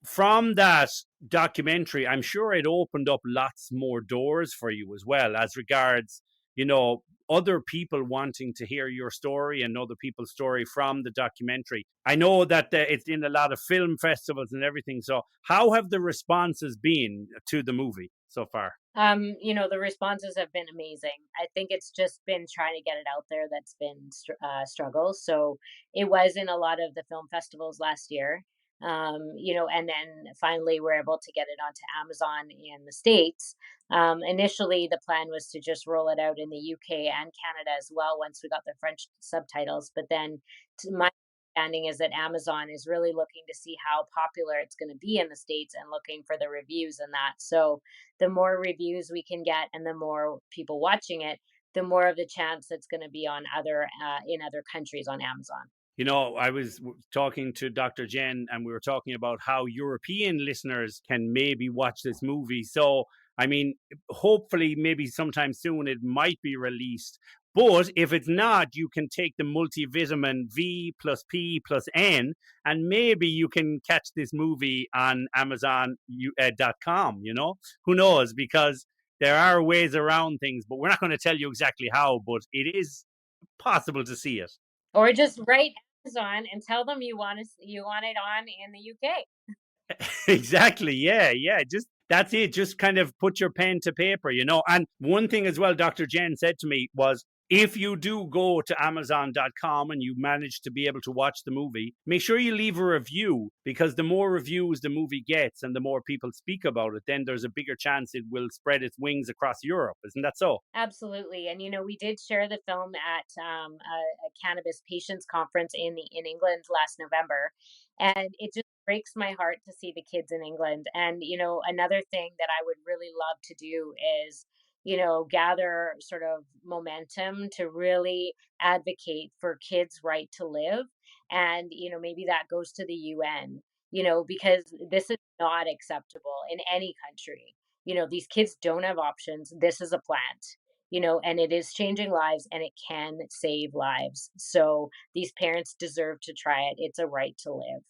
from that documentary, I'm sure it opened up lots more doors for you as well as regards you know other people wanting to hear your story and other people's story from the documentary. I know that it's in a lot of film festivals and everything. So, how have the responses been to the movie so far? The responses have been amazing. I think it's just been trying to get it out there that's been struggles. So it was in a lot of the film festivals last year. And then finally we're able to get it onto Amazon in the States. Initially, the plan was to just roll it out in the UK and Canada as well once we got the French subtitles. But then, to my understanding, is that Amazon is really looking to see how popular it's going to be in the States and looking for the reviews and that. So the more reviews we can get and the more people watching it, the more of the chance it's going to be on other in other countries on Amazon. I was talking to Dr. Jen, and we were talking about how European listeners can maybe watch this movie. So, I mean, hopefully, maybe sometime soon it might be released. But if it's not, you can take the multivitamin V plus P plus N, and maybe you can catch this movie on Amazon.com. Who knows? Because there are ways around things, but we're not going to tell you exactly how, but it is possible to see it. Or just write Amazon and tell them you want it on in the UK. Exactly. Yeah. Yeah. Just that's it. Just kind of put your pen to paper. And one thing as well, Dr. Jen said to me was if you do go to Amazon.com and you manage to be able to watch the movie, make sure you leave a review because the more reviews the movie gets and the more people speak about it, then there's a bigger chance it will spread its wings across Europe. Isn't that so? Absolutely. And we did share the film at a cannabis patients conference in England last November, and it just breaks my heart to see the kids in England. And another thing that I would really love to do is gather sort of momentum to really advocate for kids' right to live, and maybe that goes to the UN. Because this is not acceptable in any country. These kids don't have options. This is a plant, and it is changing lives and it can save lives. So these parents deserve to try it. It's a right to live.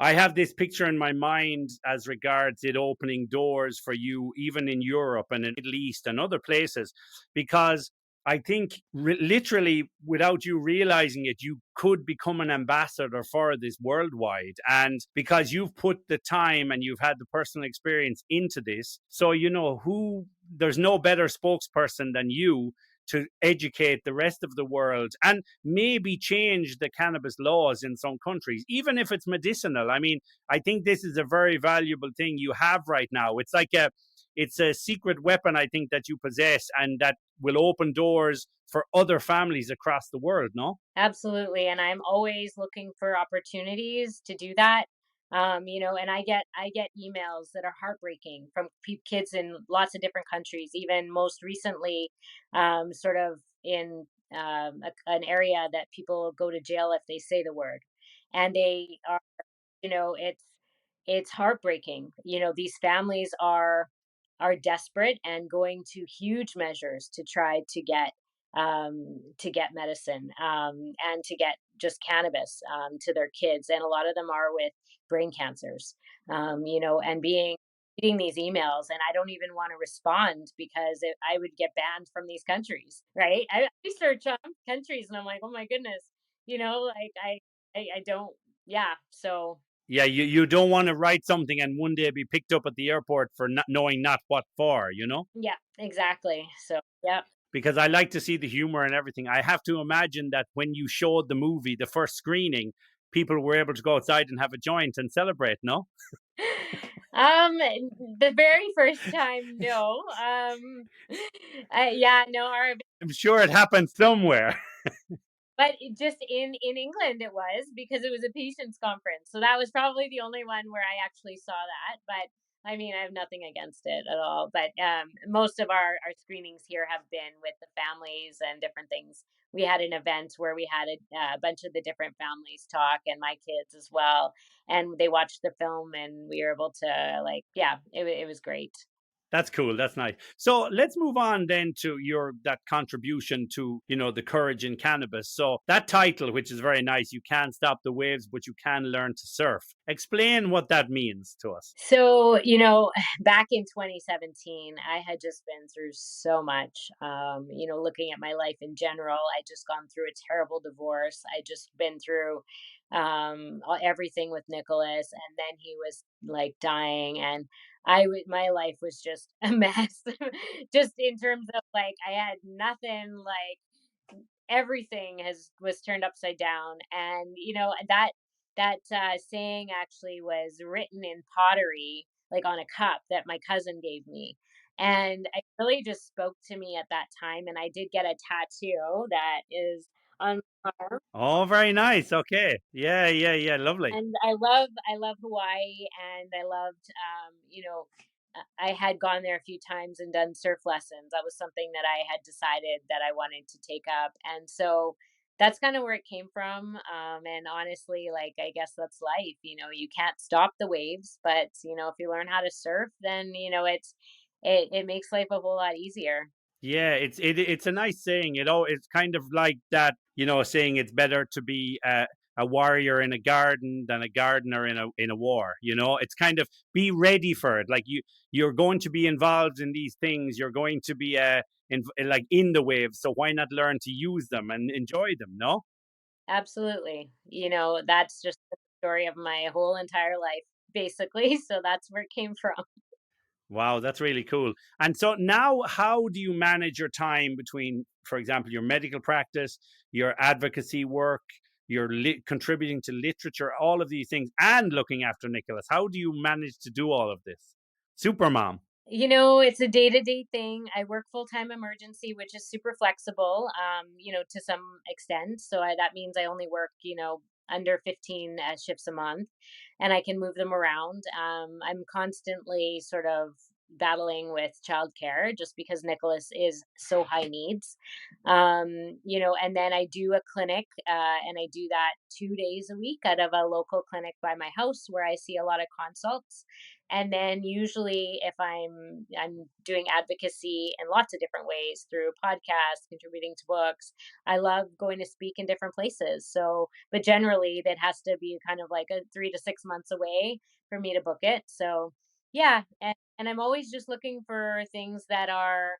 I have this picture in my mind as regards it opening doors for you, even in Europe and in the Middle East and other places, because I think literally without you realizing it, you could become an ambassador for this worldwide. And because you've put the time and you've had the personal experience into this, so there's no better spokesperson than you to educate the rest of the world and maybe change the cannabis laws in some countries, even if it's medicinal. I mean, I think this is a very valuable thing you have right now. It's a secret weapon, I think, that you possess and that will open doors for other families across the world, no? Absolutely. And I'm always looking for opportunities to do that. And I get emails that are heartbreaking from kids in lots of different countries, even most recently, sort of in an area that people go to jail if they say the word. And they are, it's heartbreaking. These families are desperate and going to huge measures to try to get medicine, and to get just cannabis, to their kids, and a lot of them are with brain cancers, and being reading these emails, and I don't even want to respond because I would get banned from these countries, right? I research on countries, and I'm like, oh my goodness, like I don't, yeah. So Yeah, you don't want to write something and one day be picked up at the airport for not knowing not what for, you know? yeah, exactly. So yeah. Because I like to see the humor and everything. I have to imagine that when you showed the movie, the first screening, people were able to go outside and have a joint and celebrate, no? Um, the very first time, no. Yeah, no, I'm sure it happened somewhere. but just in England it was because it was a patients conference. So that was probably the only one where I actually saw that. But I mean, I have nothing against it at all. But most of our screenings here have been with the families and different things. We had an event where we had a bunch of the different families talk, and my kids as well, and they watched the film, and we were able to, like, yeah, it was great. That's cool. That's nice. So let's move on then to your that contribution to the courage in cannabis. So that title, which is very nice, you can't stop the waves, but you can learn to surf. Explain what that means to us. So, back in 2017, I had just been through so much. Looking at my life in general, I just gone through a terrible divorce. I just been through everything with Nicholas, and then he was like dying, and my life was just a mess. Just in terms of, like, I had nothing, like, everything has was turned upside down, and that saying actually was written in pottery, like on a cup that my cousin gave me, and it really just spoke to me at that time. And I did get a tattoo that is on my arm. Oh, very nice. Okay. Yeah, yeah, yeah. Lovely. And I love Hawaii, and I loved, I had gone there a few times and done surf lessons. That was something that I had decided that I wanted to take up, and so that's kind of where it came from. And honestly, like, I guess that's life. You can't stop the waves, but if you learn how to surf, then it makes life a whole lot easier. Yeah, it's a nice saying. It's kind of like that, saying it's better to be a warrior in a garden than a gardener in a war. It's kind of be ready for it. Like you're going to be involved in these things. You're going to be like in the waves. So why not learn to use them and enjoy them? No. Absolutely. That's just the story of my whole entire life, basically. So that's where it came from. Wow, that's really cool. And so now, how do you manage your time between, for example, your medical practice, your advocacy work, your contributing to literature, all of these things, and looking after Nicholas? How do you manage to do all of this? Super mom. It's a day-to-day thing. I work full-time emergency, which is super flexible, to some extent. So that means I only work, under 15 shifts a month, and I can move them around. I'm constantly sort of battling with childcare just because Nicholas is so high needs. And then I do a clinic, and I do that 2 days a week out of a local clinic by my house where I see a lot of consults. And then usually if I'm doing advocacy in lots of different ways through podcasts, contributing to books. I love going to speak in different places. So, but generally that has to be kind of like a 3 to 6 months away for me to book it. So yeah, and I'm always just looking for things that are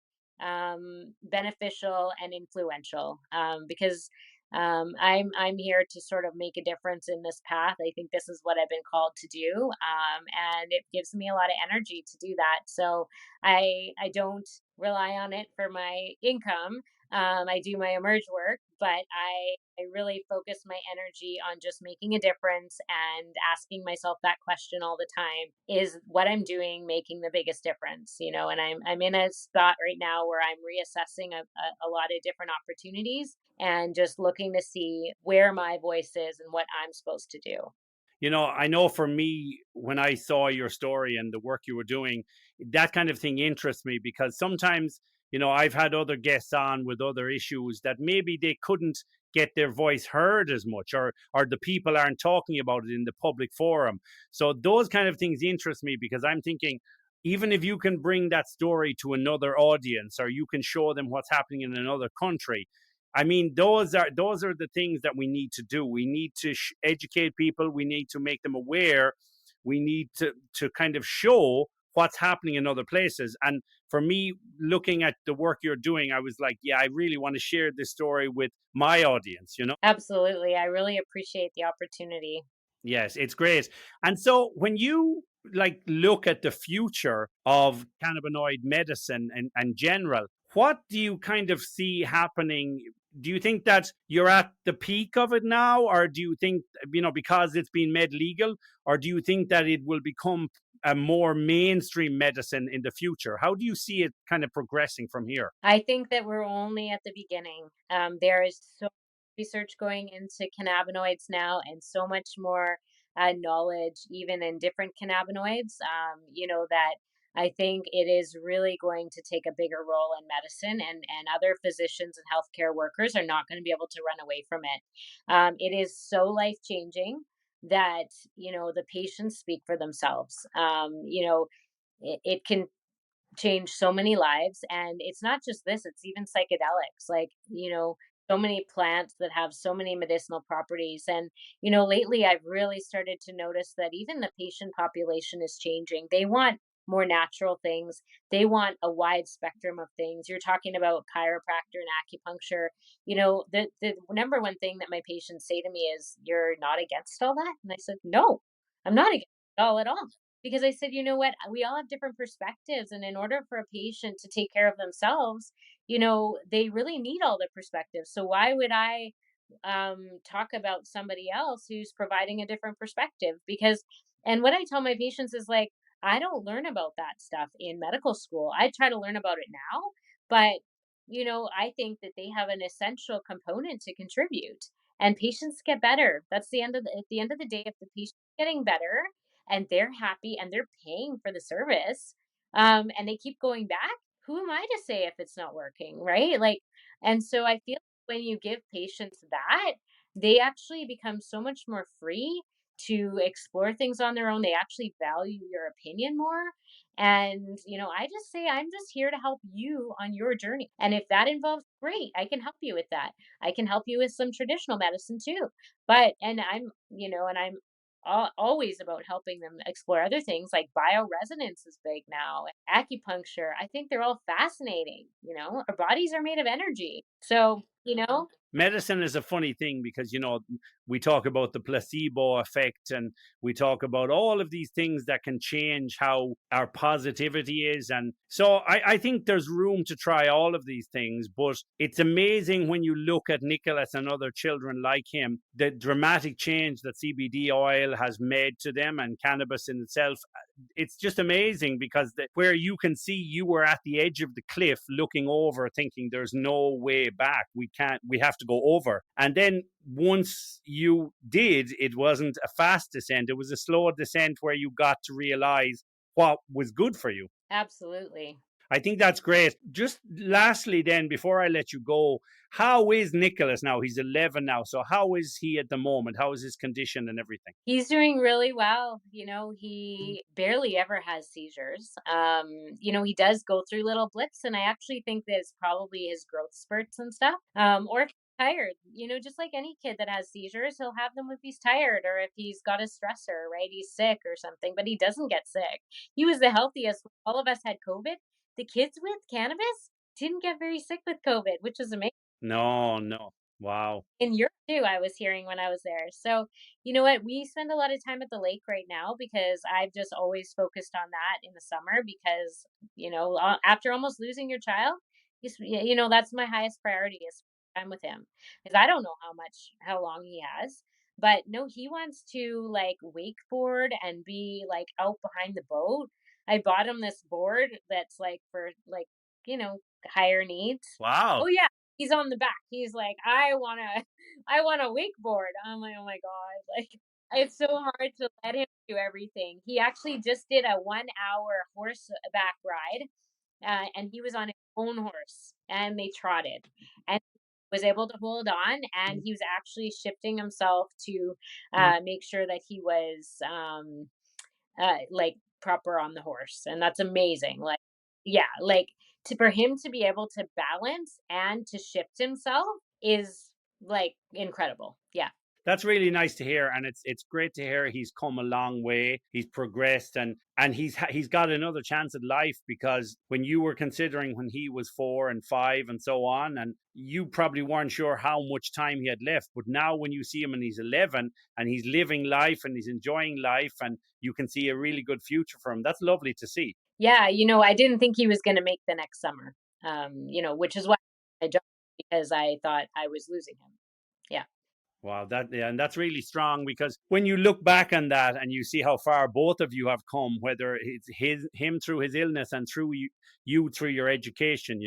beneficial and influential, because I'm here to sort of make a difference in this path. I think this is what I've been called to do, and it gives me a lot of energy to do that. So I don't rely on it for my income. I do my emerge work, but I really focus my energy on just making a difference and asking myself that question all the time: is what I'm doing making the biggest difference? And I'm in a spot right now where I'm reassessing a lot of different opportunities and just looking to see where my voice is and what I'm supposed to do. I know for me, when I saw your story and the work you were doing, that kind of thing interests me because sometimes, I've had other guests on with other issues that maybe they couldn't get their voice heard as much, or the people aren't talking about it in the public forum. So those kind of things interest me, because I'm thinking, even if you can bring that story to another audience, or you can show them what's happening in another country, I mean, those are the things that we need to do. We need to educate people. We need to make them aware. We need to kind of show what's happening in other places. And for me, looking at the work you're doing, I was like, yeah, I really want to share this story with my audience. Absolutely. I really appreciate the opportunity. Yes, it's great. And so when you like look at the future of cannabinoid medicine and general, what do you kind of see happening? Do you think that you're at the peak of it now, or do you think, because it's been made legal, or do you think that it will become a more mainstream medicine in the future? How do you see it kind of progressing from here? I think that we're only at the beginning. There is so much research going into cannabinoids now, and so much more knowledge, even in different cannabinoids. That I think it is really going to take a bigger role in medicine, and other physicians and healthcare workers are not going to be able to run away from it. It is so life changing that the patients speak for themselves. It can changed so many lives. And it's not just this, it's even psychedelics, like, so many plants that have so many medicinal properties. And, lately I've really started to notice that even the patient population is changing. They want more natural things. They want a wide spectrum of things. You're talking about chiropractor and acupuncture. The number one thing that my patients say to me is, "You're not against all that?" And I said, "No, I'm not against it all at all." Because I said, "You know what? We all have different perspectives, and in order for a patient to take care of themselves, they really need all the perspectives. So why would I talk about somebody else who's providing a different perspective?" And what I tell my patients is like, I don't learn about that stuff in medical school. I try to learn about it now, but I think that they have an essential component to contribute, and patients get better. That's at the end of the day, if the patient's getting better and they're happy and they're paying for the service, and they keep going back, who am I to say if it's not working, right? Like, and so I feel when you give patients that, they actually become so much more free to explore things on their own. They actually value your opinion more. And, I just say, I'm just here to help you on your journey. And if that involves, great, I can help you with that. I can help you with some traditional medicine too. And I'm always about helping them explore other things, like bioresonance is big now, acupuncture. I think they're all fascinating. Our bodies are made of energy. So, Medicine is a funny thing, because we talk about the placebo effect, and we talk about all of these things that can change how our positivity is. And so I think there's room to try all of these things. But it's amazing when you look at Nicholas and other children like him, the dramatic change that CBD oil has made to them, and cannabis in itself. It's just amazing, because where you can see you were at the edge of the cliff looking over, thinking there's no way back, we have to go over. And then once you did, it wasn't a fast descent, it was a slow descent, where you got to realize what was good for you. absolutely. I think that's great. Just lastly, then, before I let you go, how is Nicholas now? He's 11 now. So how is he at the moment? How is his condition and everything? He's doing really well. He barely ever has seizures. He does go through little blips, and I actually think that it's probably his growth spurts and stuff. Or if he's tired, just like any kid that has seizures, he'll have them if he's tired or if he's got a stressor, right? He's sick or something, but he doesn't get sick. He was the healthiest. All of us had COVID. The kids with cannabis didn't get very sick with COVID, which is amazing. No, no. Wow. In Europe too, I was hearing when I was there. So, you know what? We spend a lot of time at the lake right now because I've just always focused on that in the summer because, after almost losing your child, that's my highest priority is time with him. Because I don't know how long he has. But no, he wants to like wakeboard and be like out behind the boat. I bought him this board that's like for like, you know, higher needs. Wow. Oh yeah, he's on the back. He's like, I want a wakeboard. I'm like, oh my god, like it's so hard to let him do everything. He actually just did a 1 hour horseback ride, and he was on his own horse, and they trotted, and was able to hold on, and he was actually shifting himself to make sure that he was like proper on the horse, and that's amazing. Like, yeah, like for him to be able to balance and to shift himself is like incredible. Yeah. That's really nice to hear, and it's great to hear he's come a long way. He's progressed, and he's got another chance at life, because when you were considering when he was 4 and 5 and so on, and you probably weren't sure how much time he had left, but now when you see him and he's 11 and he's living life and he's enjoying life, and you can see a really good future for him. That's lovely to see. Yeah, I didn't think he was going to make the next summer. Which is why I jumped, because I thought I was losing him. Yeah. Wow, and that's really strong, because when you look back on that and you see how far both of you have come, whether it's him through his illness and through you through your education,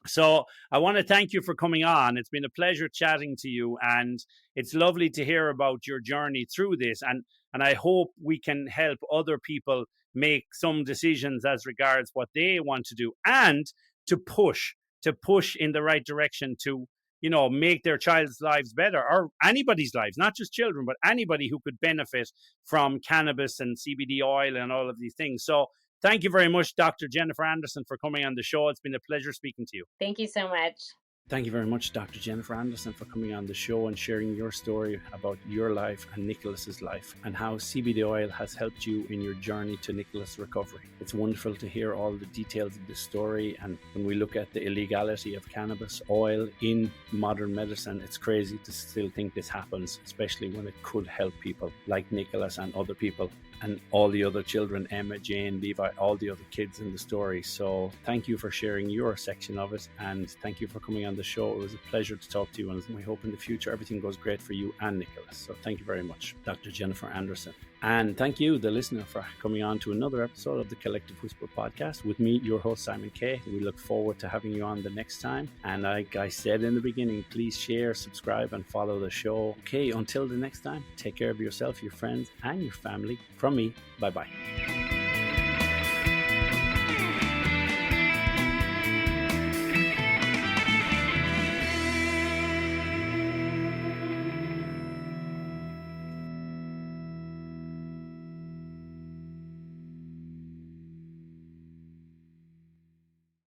So I want to thank you for coming on. It's been a pleasure chatting to you, and it's lovely to hear about your journey through this. And I hope we can help other people make some decisions as regards what they want to do, and to push in the right direction to make their child's lives better, or anybody's lives, not just children, but anybody who could benefit from cannabis and CBD oil and all of these things. So thank you very much, Dr. Jennifer Anderson, for coming on the show. It's been a pleasure speaking to you. Thank you so much. Thank you very much, Dr. Jennifer Anderson, for coming on the show and sharing your story about your life and Nicholas's life, and how CBD oil has helped you in your journey to Nicholas' recovery. It's wonderful to hear all the details of the story, and when we look at the illegality of cannabis oil in modern medicine, it's crazy to still think this happens, especially when it could help people like Nicholas and other people, and all the other children, Emma, Jane, Levi, all the other kids in the story. So thank you for sharing your section of it, and thank you for coming on the show. It was a pleasure to talk to you, and we hope in the future everything goes great for you and Nicholas. So thank you very much, Dr. Jennifer Anderson. And thank you, the listener, for coming on to another episode of the Collective Whisper podcast with me, your host, Simon K. We look forward to having you on the next time. And like I said in the beginning, please share, subscribe, and follow the show. Okay, until the next time, take care of yourself, your friends, and your family. From me, bye-bye.